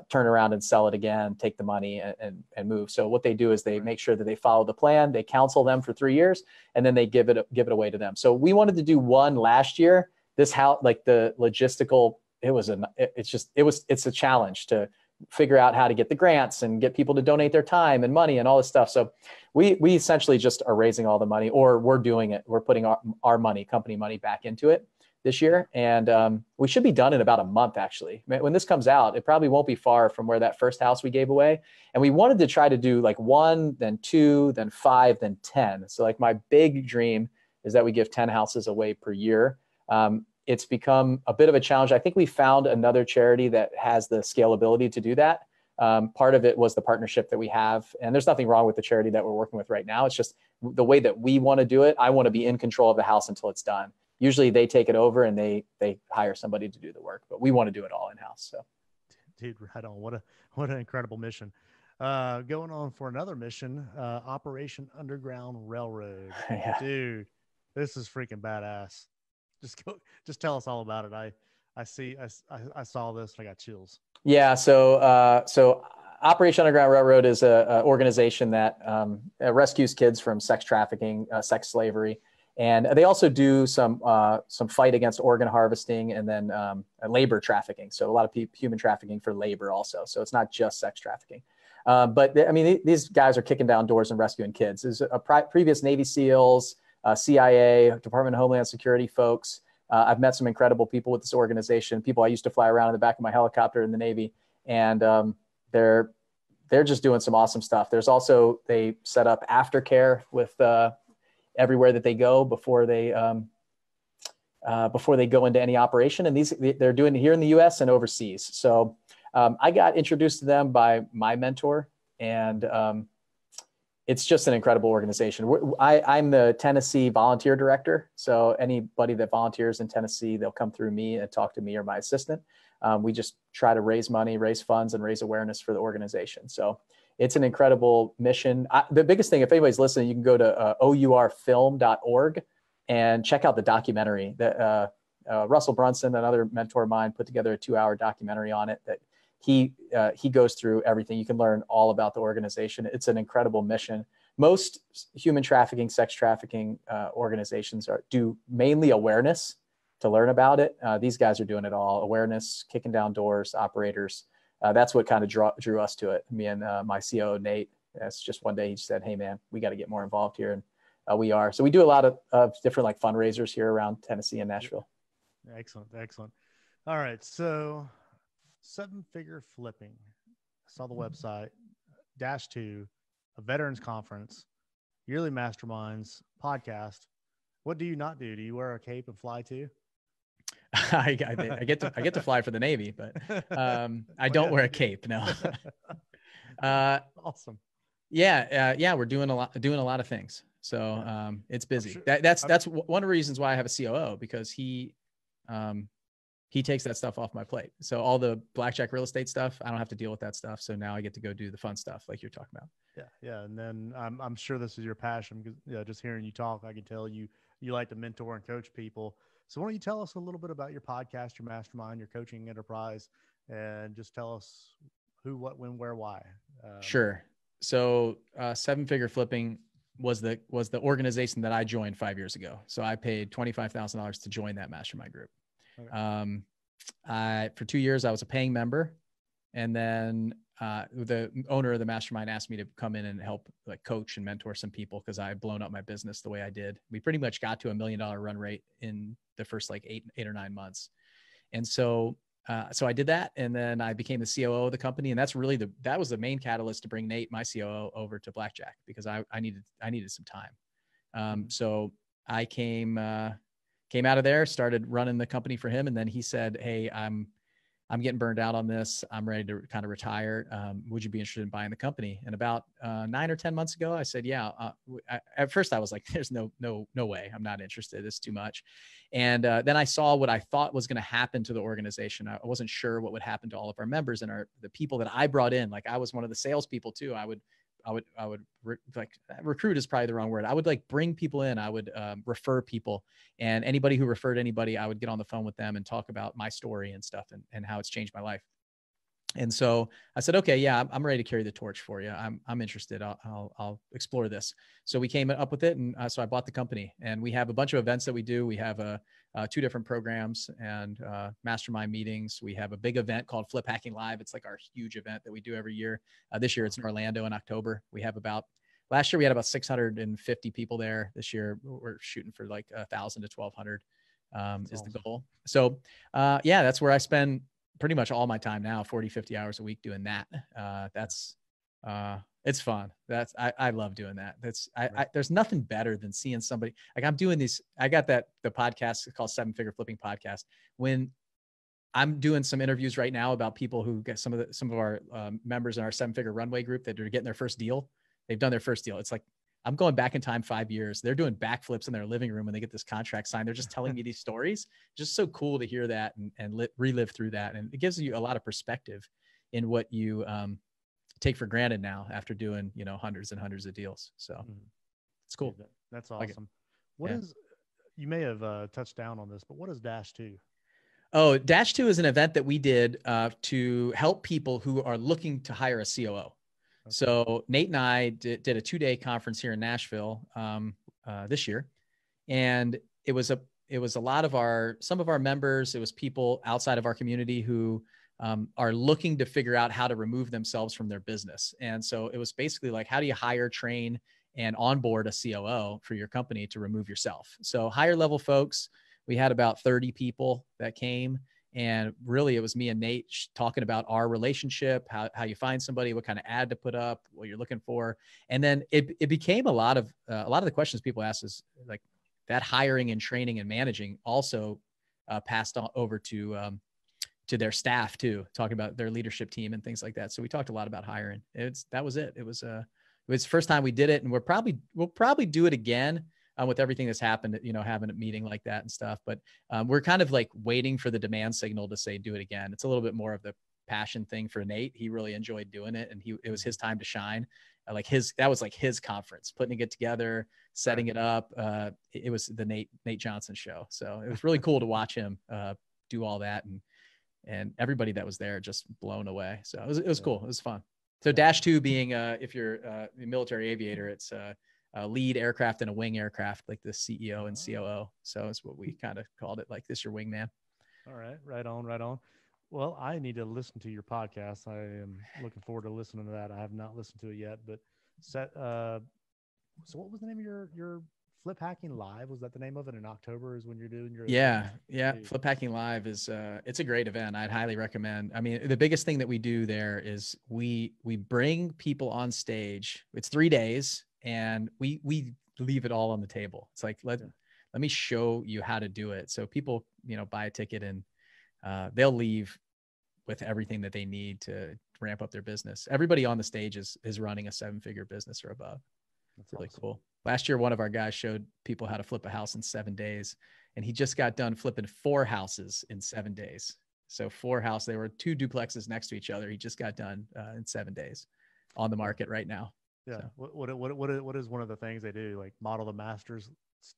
Speaker 2: turn around and sell it again, take the money and move. So what they do is they make sure that they follow the plan, they counsel them for 3 years, and then they give it away to them. So we wanted to do one last year. This house, like the logistical, it's a challenge to figure out how to get the grants and get people to donate their time and money and all this stuff. So we essentially just are raising all the money, or we're doing it. We're putting our money, company money, back into it this year. And we should be done in about a month, actually. When this comes out, it probably won't be far from where that first house we gave away. And we wanted to try to do like 1, then 2, then 5, then 10. So like my big dream is that we give 10 houses away per year. It's become a bit of a challenge. I think we found another charity that has the scalability to do that. Part of it was the partnership that we have. And there's nothing wrong with the charity that we're working with right now. It's just the way that we want to do it. I want to be in control of the house until it's done. Usually they take it over and they hire somebody to do the work, but we want to do it all in-house. So,
Speaker 1: dude, right on. What an incredible mission. Going on for another mission, Operation Underground Railroad.
Speaker 2: Yeah.
Speaker 1: Dude, this is freaking badass. Just tell us all about it. I saw this and I got chills.
Speaker 2: Yeah. So Operation Underground Railroad is a organization that rescues kids from sex trafficking, sex slavery. And they also do some fight against organ harvesting, and then labor trafficking. So a lot of human trafficking for labor also. So it's not just sex trafficking. But I mean, these guys are kicking down doors and rescuing kids. There's previous Navy SEALs, CIA, Department of Homeland Security folks. I've met some incredible people with this organization, people I used to fly around in the back of my helicopter in the Navy. And they're just doing some awesome stuff. There's also, they set up aftercare with everywhere that they go before they go into any operation. And they're doing it here in the US and overseas. So I got introduced to them by my mentor, and it's just an incredible organization. I'm the Tennessee volunteer director. So anybody that volunteers in Tennessee, they'll come through me and talk to me or my assistant. We just try to raise money, raise funds, and raise awareness for the organization. So it's an incredible mission. The biggest thing, if anybody's listening, you can go to ourfilm.org and check out the documentary that Russell Brunson, another mentor of mine, put together a 2-hour documentary on it that he goes through everything. You can learn all about the organization. It's an incredible mission. Most human trafficking, sex trafficking organizations do mainly awareness to learn about it. These guys are doing it all: awareness, kicking down doors, operators. That's what kind of drew us to it. Me and my COO, Nate. That's just one day he just said, "Hey man, we got to get more involved here." And we are. So we do a lot of different like fundraisers here around Tennessee and Nashville.
Speaker 1: Excellent. All right. So 7-figure flipping. I saw the website, -2, a veterans conference, yearly masterminds, podcast. What do you not do? Do you wear a cape and fly too?
Speaker 2: I get to fly for the Navy, but I don't wear a cape. No.
Speaker 1: Awesome.
Speaker 2: Yeah. We're doing a lot of things. So it's busy. Sure. That's one of the reasons why I have a COO, because he takes that stuff off my plate. So all the blackjack real estate stuff, I don't have to deal with that stuff. So now I get to go do the fun stuff like you're talking about.
Speaker 1: Yeah. And then I'm sure this is your passion, because just hearing you talk, I can tell you like to mentor and coach people. So why don't you tell us a little bit about your podcast, your mastermind, your coaching enterprise, and just tell us who, what, when, where, why.
Speaker 2: Sure. So 7-figure flipping was the organization that I joined 5 years ago. So I paid $25,000 to join that mastermind group. Okay. for 2 years, I was a paying member. And then the owner of the mastermind asked me to come in and help like coach and mentor some people because I had blown up my business the way I did. We pretty much got to $1 million run rate in the first like eight or 9 months. And so I did that. And then I became the COO of the company. And that's really that was the main catalyst to bring Nate, my COO, over to Blackjack because I needed some time. So I came out of there, started running the company for him. And then he said, "Hey, I'm getting burned out on this. I'm ready to kind of retire. Would you be interested in buying the company?" And about 9 or 10 months ago, I said, "Yeah." At first I was like, "There's no way. I'm not interested. It's too much." And then I saw what I thought was going to happen to the organization. I wasn't sure what would happen to all of our members and the people that I brought in. Like I was one of the salespeople too. I would recruit is probably the wrong word. I would like bring people in. I would refer people, and anybody who referred anybody, I would get on the phone with them and talk about my story and stuff and how it's changed my life. And so I said, "Okay, yeah, I'm ready to carry the torch for you. I'm interested. I'll explore this." So we came up with it, and so I bought the company. And we have a bunch of events that we do. We have 2 different programs and mastermind meetings. We have a big event called Flip Hacking Live. It's like our huge event that we do every year. This year it's in Orlando in October. Last year we had about 650 people there. This year we're shooting for like 1,000 to 1,200 is the goal. So yeah, that's where I spend pretty much all my time now, 40, 50 hours a week doing that. It's fun. I love doing that. There's nothing better than seeing somebody like I'm doing these. I got the podcast called 7 Figure Flipping Podcast. When I'm doing some interviews right now about people who get some of our members in our 7 Figure Runway group that are getting their first deal. They've done their first deal. It's like, I'm going back in time 5 years. They're doing backflips in their living room when they get this contract signed. They're just telling me these stories. Just so cool to hear that and relive through that. And it gives you a lot of perspective in what you take for granted now after doing, hundreds and hundreds of deals. So it's cool.
Speaker 1: That's awesome. You may have touched down on this, but what is Dash 2?
Speaker 2: Oh, Dash 2 is an event that we did to help people who are looking to hire a COO. Okay. So Nate and I did a 2-day conference here in Nashville this year, and it was a lot of some of our members. It was people outside of our community who are looking to figure out how to remove themselves from their business. And so it was basically like, how do you hire, train, and onboard a COO for your company to remove yourself? So higher level folks, we had about 30 people that came. And really, it was me and Nate talking about our relationship, how you find somebody, what kind of ad to put up, what you're looking for. And then it became a lot of the questions people ask is like that hiring and training and managing also passed on over to their staff too, talking about their leadership team and things like that. So we talked a lot about hiring. That was it. It was the first time we did it, and we'll probably do it again. With everything that's happened, having a meeting like that and stuff. But we're kind of like waiting for the demand signal to say, do it again. It's a little bit more of the passion thing for Nate. He really enjoyed doing it, and it was his time to shine. That was like his conference, putting it together, setting it up. It was the Nate Johnson show. So it was really cool to watch him do all that, and everybody that was there just blown away. So it was cool. It was fun. So Dash 2 being, if you're a military aviator, it's a lead aircraft and a wing aircraft, like the CEO and COO. So it's what we kind of called it, like this your wingman.
Speaker 1: All right. Right on. Well, I need to listen to your podcast. I am looking forward to listening to that. I have not listened to it yet, but so what was the name of your Flip Hacking Live? Was that the name of it? In October is when you're doing your
Speaker 2: Yeah. Flip Hacking Live is it's a great event. I'd highly recommend. I mean, the biggest thing that we do there is we bring people on stage. It's 3 days. And we leave it all on the table. It's like, let me show you how to do it. So people, buy a ticket and they'll leave with everything that they need to ramp up their business. Everybody on the stage is running a 7-figure business or above. That's really awesome. Cool. Last year, one of our guys showed people how to flip a house in 7 days, and he just got done flipping 4 houses in 7 days. So 4 houses, there were 2 duplexes next to each other. He just got done in 7 days on the market right now.
Speaker 1: Yeah. So. What is one of the things they do? Like model the masters,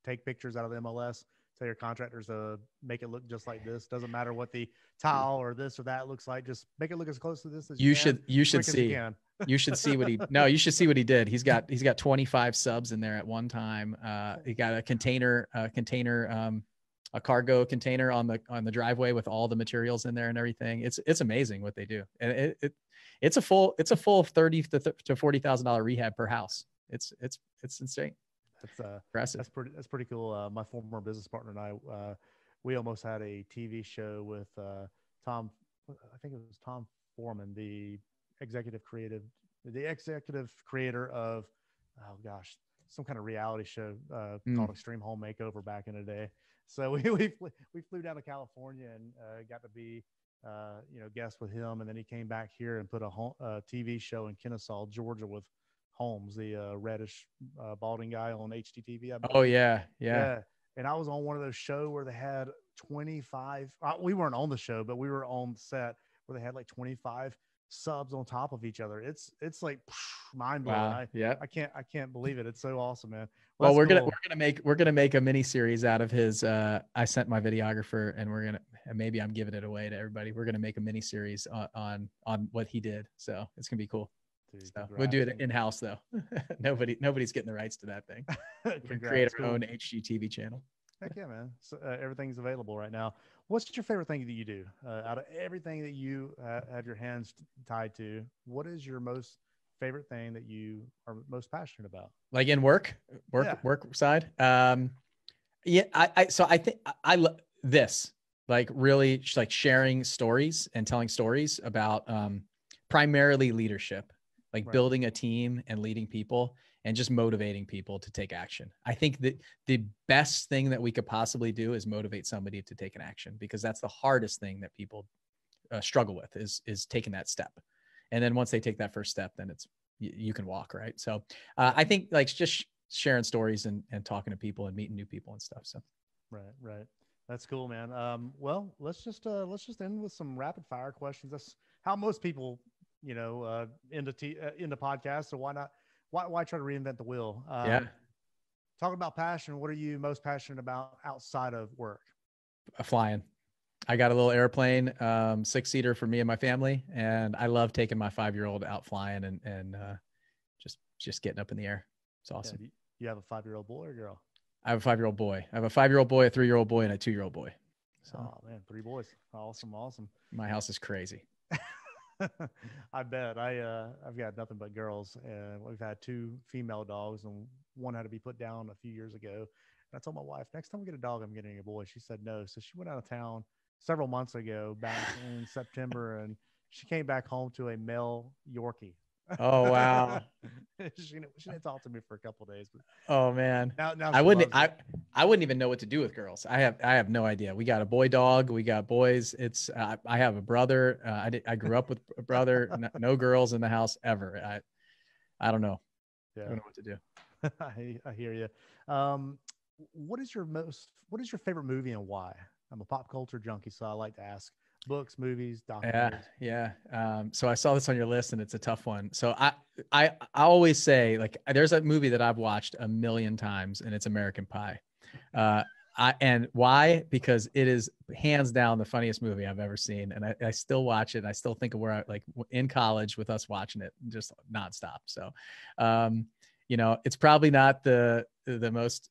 Speaker 1: take pictures out of the MLS, tell your contractors to make it look just like this. Doesn't matter what the tile or this or that looks like. Just make it look as close to this as you can.
Speaker 2: You should see. You should see what you should see what he did. He's got 25 subs in there at one time. He got a container a cargo container on the driveway with all the materials in there and everything. It's amazing what they do. And it's a full $30,000 to $40,000 rehab per house. It's insane.
Speaker 1: That's
Speaker 2: impressive.
Speaker 1: That's pretty cool. My former business partner and I, we almost had a TV show with Tom. I think it was Tom Foreman, the executive creator of, oh gosh, some kind of reality show called Extreme Home Makeover back in the day. So we flew down to California and got to be guest with him, and then he came back here and put a TV show in Kennesaw, Georgia, with Holmes, the reddish balding guy on HGTV.
Speaker 2: Oh yeah.
Speaker 1: And I was on one of those shows where they had 25. We weren't on the show, but we were on set where they had like 25 subs on top of each other. It's like mind blowing.
Speaker 2: Wow.
Speaker 1: I can't believe it. It's so awesome, man.
Speaker 2: Well, we're gonna make a mini series out of his. I sent my videographer, and maybe I'm giving it away to everybody. We're gonna make a mini series on what he did. So it's gonna be cool. Dude, so we'll do it in house though. Nobody's getting the rights to that thing. We can create our own HGTV channel.
Speaker 1: Heck yeah, man. So, everything's available right now. What's your favorite thing that you do out of everything that you have your hands tied to? What is your most favorite thing that you are most passionate about?
Speaker 2: Like in work side. Yeah. I think I love this, like really like sharing stories and telling stories about primarily leadership, like right. Building a team and leading people and just motivating people to take action. I think that the best thing that we could possibly do is motivate somebody to take an action, because that's the hardest thing that people struggle with is taking that step. And then once they take that first step, then you can walk. Right. So I think like just sharing stories and talking to people and meeting new people and stuff. So.
Speaker 1: Right. That's cool, man. Well, let's just end with some rapid fire questions. That's how most people, into podcasts. So why not? Why try to reinvent the wheel?
Speaker 2: Yeah.
Speaker 1: Talking about passion. What are you most passionate about outside of work?
Speaker 2: Flying. I got a little airplane, 6-seater for me and my family. And I love taking my 5-year-old out flying and just getting up in the air. It's awesome.
Speaker 1: Yeah, you have a 5-year-old boy or girl?
Speaker 2: I have a 5-year-old boy. I have a 5-year-old boy, a 3-year-old boy, and a 2-year-old boy. So,
Speaker 1: oh man, 3 boys. Awesome.
Speaker 2: My house is crazy.
Speaker 1: I bet. I've got nothing but girls, and we've had 2 female dogs, and one had to be put down a few years ago. And I told my wife, next time we get a dog, I'm getting a boy. She said no. So she went out of town several months ago, back in September, and she came back home to a male Yorkie.
Speaker 2: Oh wow!
Speaker 1: she didn't talk to me for a couple of days. But
Speaker 2: oh man,
Speaker 1: now
Speaker 2: I wouldn't even know what to do with girls. I have no idea. We got a boy dog. We got boys. It's I have a brother. I grew up with a brother. No girls in the house ever. I don't know. Yeah. I don't know what to do.
Speaker 1: I hear you. What is your favorite movie and why? I'm a pop culture junkie, so I like to ask. Books, movies, documentaries.
Speaker 2: Yeah. So I saw this on your list, and it's a tough one. So I always say, like, there's a movie that I've watched 1,000,000 times, and it's American Pie. And why? Because it is hands down the funniest movie I've ever seen, and I still watch it. And I still think of where I like in college with us watching it just nonstop. So, it's probably not the most.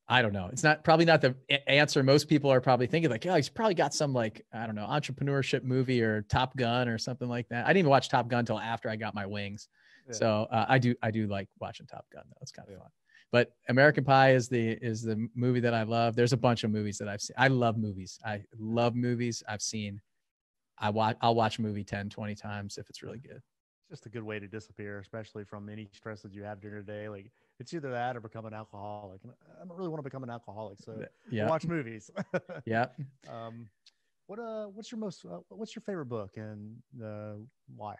Speaker 2: I don't know. It's probably not the answer. Most people are probably thinking like, oh, he's probably got some like, I don't know, entrepreneurship movie or Top Gun or something like that. I didn't even watch Top Gun until after I got my wings. Yeah. So I do like watching Top Gun though. It's kind of fun. But American Pie is the movie that I love. There's a bunch of movies that I've seen. I love movies. I'll watch a movie 10, 20 times if it's really good.
Speaker 1: It's just a good way to disappear, especially from any stress that you have during the day. Like, it's either that or become an alcoholic. And I don't really want to become an alcoholic, so watch movies.
Speaker 2: Yeah.
Speaker 1: What's your favorite book and why?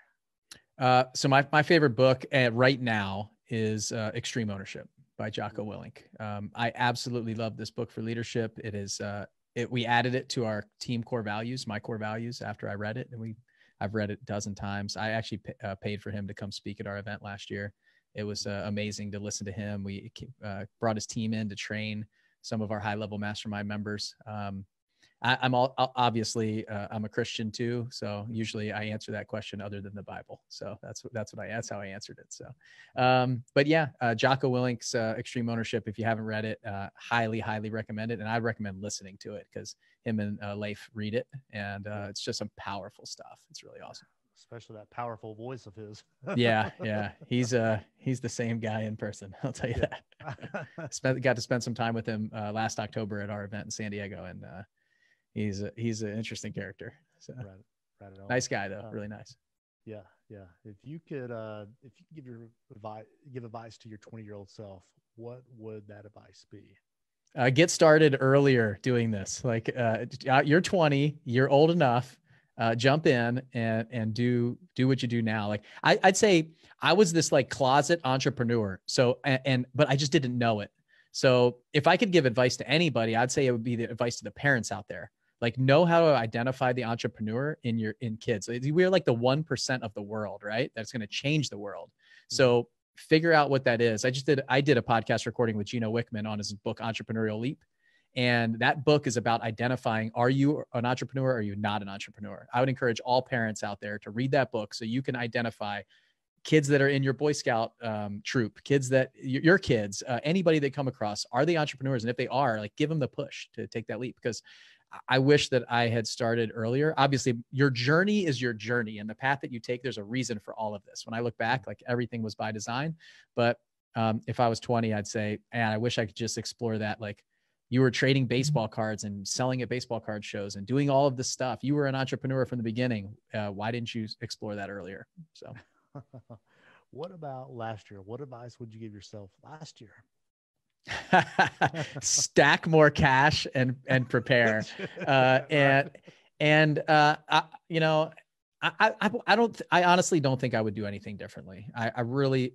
Speaker 2: So my favorite book right now is Extreme Ownership by Jocko Willink. I absolutely love this book for leadership. It is we added it to our team core values, my core values, after I read it, and I've read it a dozen times. I actually paid for him to come speak at our event last year. It was amazing to listen to him. We brought his team in to train some of our high-level mastermind members. I'm all obviously I'm a Christian too, so usually I answer that question other than the Bible. So that's how I answered it. So, but yeah, Jocko Willink's Extreme Ownership. If you haven't read it, highly recommend it, and I recommend listening to it because him and Leif read it, and it's just some powerful stuff. It's really awesome,
Speaker 1: especially that powerful voice of his.
Speaker 2: yeah, he's the same guy in person. I'll tell you that. Got to spend some time with him last October at our event in San Diego, and he's an interesting character. So right nice guy though, really nice.
Speaker 1: Yeah. If you could give advice to your 20-year-old self, what would that advice be?
Speaker 2: Get started earlier doing this. Like you're 20, you're old enough. Jump in and do what you do now. Like I'd say I was this like closet entrepreneur. So but I just didn't know it. So if I could give advice to anybody, I'd say it would be the advice to the parents out there. Like know how to identify the entrepreneur in kids. We're like the 1% of the world, right? That's going to change the world. So figure out what that is. I did a podcast recording with Gino Wickman on his book, Entrepreneurial Leap. And that book is about identifying, are you an entrepreneur or are you not an entrepreneur? I would encourage all parents out there to read that book so you can identify kids that are in your Boy Scout troop, kids that your kids, anybody they come across, are they entrepreneurs? And if they are, like give them the push to take that leap, because I wish that I had started earlier. Obviously, your journey is your journey, and the path that you take, there's a reason for all of this. When I look back, like everything was by design. But if I was 20, I'd say, man, I wish I could just explore that. Like you were trading baseball cards and selling at baseball card shows and doing all of this stuff. You were an entrepreneur from the beginning. Why didn't you explore that earlier? So
Speaker 1: what about last year? What advice would you give yourself last year?
Speaker 2: Stack more cash and prepare. I honestly don't think I would do anything differently. I really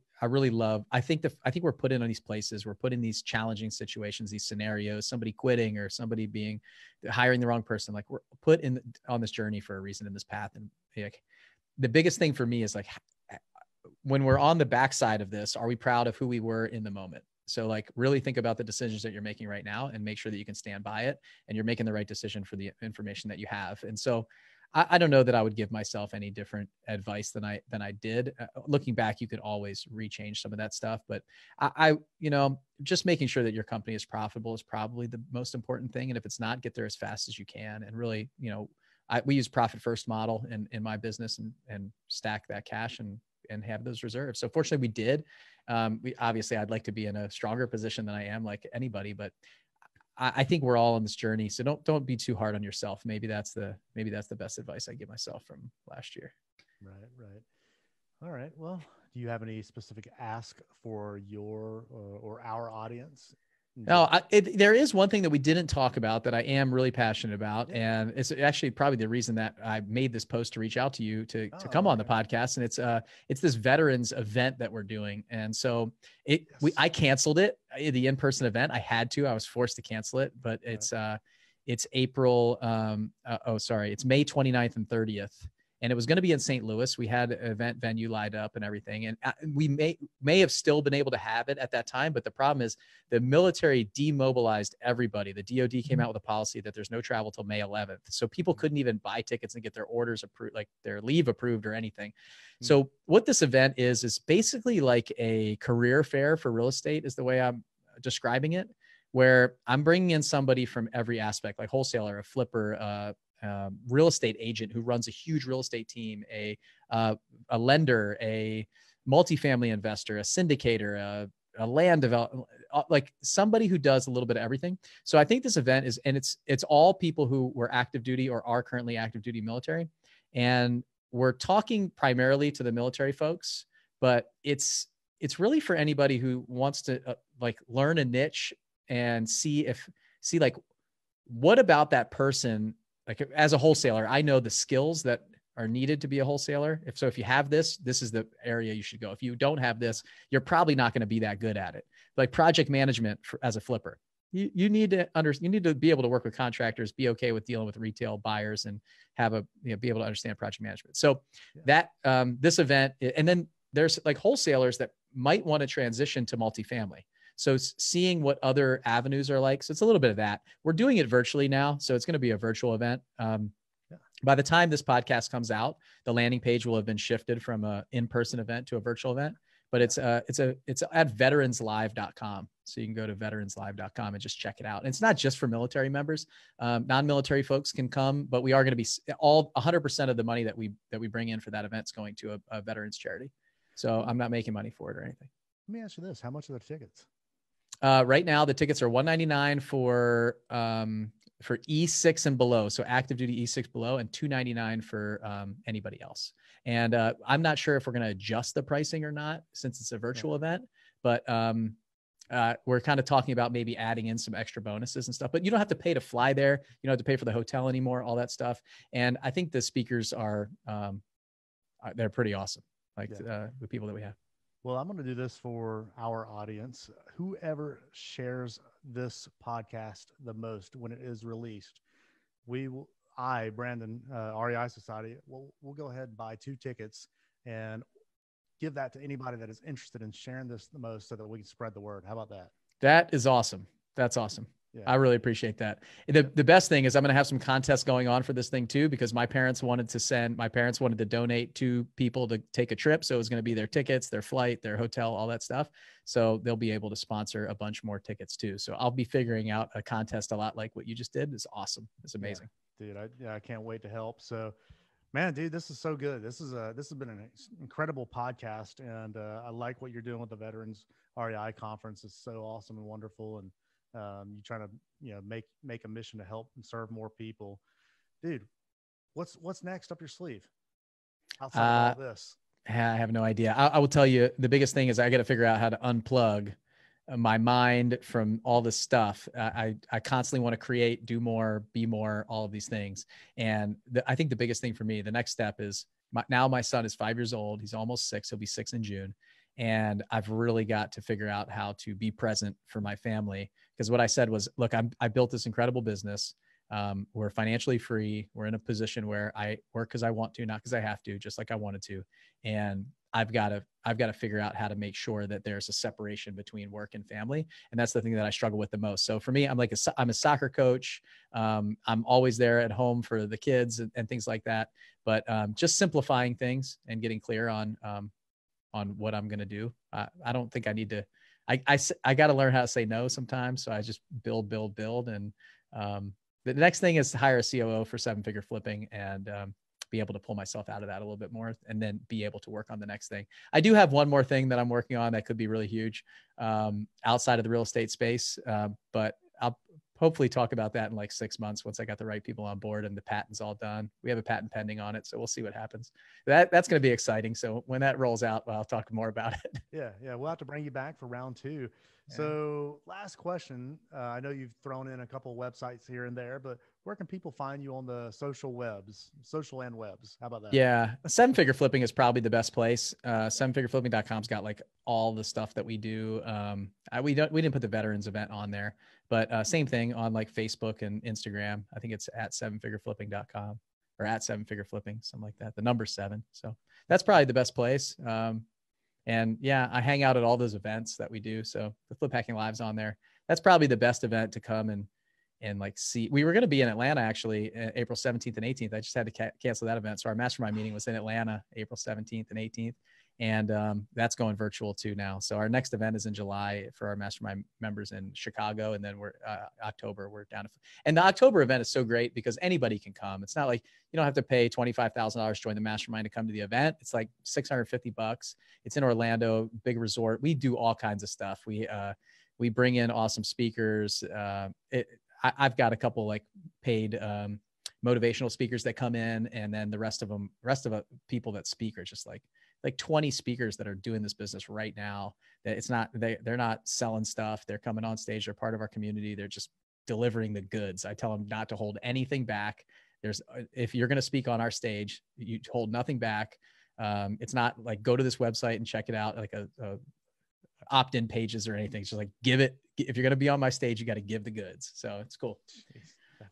Speaker 2: love, I think we're put in these places, we're put in these challenging situations, these scenarios, somebody quitting or somebody hiring the wrong person. Like we're put on this journey for a reason, in this path. And like, the biggest thing for me is like, when we're on the backside of this, are we proud of who we were in the moment? So like really think about the decisions that you're making right now and make sure that you can stand by it and you're making the right decision for the information that you have. And so I don't know that I would give myself any different advice than I did. Looking back, you could always rechange some of that stuff, but I just making sure that your company is profitable is probably the most important thing. And if it's not, get there as fast as you can. And really, we use profit first model in my business and stack that cash and have those reserves. So fortunately we did. Obviously I'd like to be in a stronger position than I am, like anybody, but I think we're all on this journey. So don't be too hard on yourself. Maybe that's the best advice I give myself from last year.
Speaker 1: Right. All right. Well, do you have any specific ask for your or our audience?
Speaker 2: No, there is one thing that we didn't talk about that I am really passionate about. Yeah. And it's actually probably the reason that I made this post to reach out to you to come on the podcast. And it's this veterans event that we're doing. And so I canceled it, the in-person event. I had to, I was forced to cancel it, but it's April. It's May 29th and 30th. And it was going to be in St. Louis. We had an event venue lined up and everything. And we may have still been able to have it at that time. But the problem is the military demobilized everybody. The DOD came out with a policy that there's no travel till May 11th. So people couldn't even buy tickets and get their orders approved, like their leave approved or anything. So what this event is basically like a career fair for real estate is the way I'm describing it, where I'm bringing in somebody from every aspect, like wholesaler, a flipper, real estate agent who runs a huge real estate team, a lender, a multifamily investor, a syndicator, a land developer, like somebody who does a little bit of everything. So I think this event it's all people who were active duty or are currently active duty military. And we're talking primarily to the military folks, but it's really for anybody who wants to like learn a niche and see like what about that person. Like as a wholesaler, I know the skills that are needed to be a wholesaler. If you have this is the area you should go. If you don't have this, you're probably not going to be that good at it. Like project management as a flipper, you need to be able to work with contractors, be okay with dealing with retail buyers, and be able to understand project management. So that this event, and then there's like wholesalers that might want to transition to multifamily. So seeing what other avenues are like. So it's a little bit of that. We're doing it virtually now. So it's going to be a virtual event. By the time this podcast comes out, the landing page will have been shifted from an in-person event to a virtual event. But it's at veteranslive.com. So you can go to veteranslive.com and just check it out. And it's not just for military members. Non-military folks can come, but we are going to be 100% of the money that we bring in for that event is going to a veterans charity. So I'm not making money for it or anything.
Speaker 1: Let me ask you this: how much are the tickets?
Speaker 2: Right now, the tickets are $199 for E6 and below, so active duty E6 below, and $299 for anybody else. And I'm not sure if we're going to adjust the pricing or not since it's a virtual event, but we're kind of talking about maybe adding in some extra bonuses and stuff. But you don't have to pay to fly there. You don't have to pay for the hotel anymore, all that stuff. And I think the speakers are they're pretty awesome, like the people that we have.
Speaker 1: Well, I'm going to do this for our audience. Whoever shares this podcast the most when it is released, Brandon, REI Society, we'll go ahead and buy 2 tickets and give that to anybody that is interested in sharing this the most so that we can spread the word. How about that?
Speaker 2: That is awesome. That's awesome.
Speaker 1: Yeah.
Speaker 2: I really appreciate that. The best thing is I'm going to have some contests going on for this thing too, because my parents wanted to donate to people to take a trip. So it was going to be their tickets, their flight, their hotel, all that stuff. So they'll be able to sponsor a bunch more tickets too. So I'll be figuring out a contest a lot like what you just did. It's awesome. It's amazing.
Speaker 1: Yeah, dude, I can't wait to help. So man, dude, this is so good. This has been an incredible podcast. And I like what you're doing with the Veterans REI conference. It's so awesome and wonderful. And you're trying to, make a mission to help and serve more people. Dude, what's next up your sleeve outside of all this?
Speaker 2: I have no idea. I will tell you, the biggest thing is I got to figure out how to unplug my mind from all this stuff. I constantly want to create, do more, be more, all of these things. And I think the biggest thing for me, the next step is now my son is 5 years old. He's almost 6. He'll be 6 in June. And I've really got to figure out how to be present for my family. Because what I said was, look, I built this incredible business. We're financially free. We're in a position where I work because I want to, not because I have to, just like I wanted to. And I've got to figure out how to make sure that there's a separation between work and family. And that's the thing that I struggle with the most. So for me, I'm a soccer coach. I'm always there at home for the kids and things like that. But just simplifying things and getting clear on what I'm going to do. I don't think I need to, I got to learn how to say no sometimes. So I just build. And the next thing is to hire a COO for 7-figure flipping and be able to pull myself out of that a little bit more and then be able to work on the next thing. I do have one more thing that I'm working on that could be really huge outside of the real estate space. But I'll hopefully talk about that in like 6 months once I got the right people on board and the patent's all done. We have a patent pending on it, so we'll see what happens. That's going to be exciting. So when that rolls out, I'll talk more about it.
Speaker 1: Yeah. We'll have to bring you back for round 2. Yeah. So last question. I know you've thrown in a couple of websites here and there, but where can people find you on the social and webs? How about that?
Speaker 2: Yeah. 7-figure flipping is probably the best place. 7figureflipping.com's got like all the stuff that we do. We didn't put the veterans event on there, but same thing on like Facebook and Instagram. I think it's at 7figureflipping.com or at 7figureflipping, something like that. The number 7. So that's probably the best place. And yeah, I hang out at all those events that we do. So the Flip Hacking Live's on there. That's probably the best event to come and like see. We were going to be in Atlanta actually April 17th and 18th. I just had to cancel that event. So our mastermind meeting was in Atlanta, April 17th and 18th. And that's going virtual too now. So our next event is in July for our mastermind members in Chicago. And then October, we're down. And the October event is so great because anybody can come. It's not like you don't have to pay $25,000 to join the mastermind to come to the event. It's like $650. It's in Orlando, big resort. We do all kinds of stuff. We bring in awesome speakers. I've got a couple like paid motivational speakers that come in, and then the rest of people that speak are just like 20 speakers that are doing this business right now. That it's not, they're not selling stuff. They're coming on stage. They're part of our community. They're just delivering the goods. I tell them not to hold anything back. If you're going to speak on our stage, you hold nothing back. It's not like go to this website and check it out, like a opt-in pages or anything. It's just like give it. If you're going to be on my stage, you got to give the goods. So it's cool.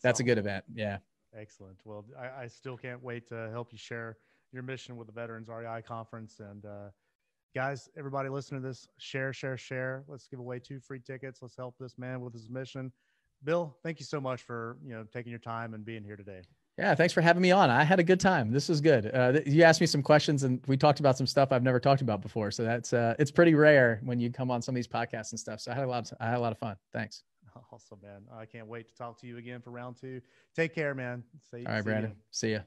Speaker 2: That's awesome. A good event. Yeah.
Speaker 1: Excellent. Well, I still can't wait to help you share your mission with the Veterans REI conference. And Guys, everybody listening to this, share, share, share. Let's give away 2 free tickets. Let's help this man with his mission. Bill, thank you so much for, taking your time and being here today.
Speaker 2: Yeah, thanks for having me on. I had a good time. This was good. You asked me some questions, and we talked about some stuff I've never talked about before. So that's it's pretty rare when you come on some of these podcasts and stuff. So I had a lot of fun. Thanks.
Speaker 1: Awesome, man. I can't wait to talk to you again for round 2. Take care, man.
Speaker 2: All right, Brandon. See ya.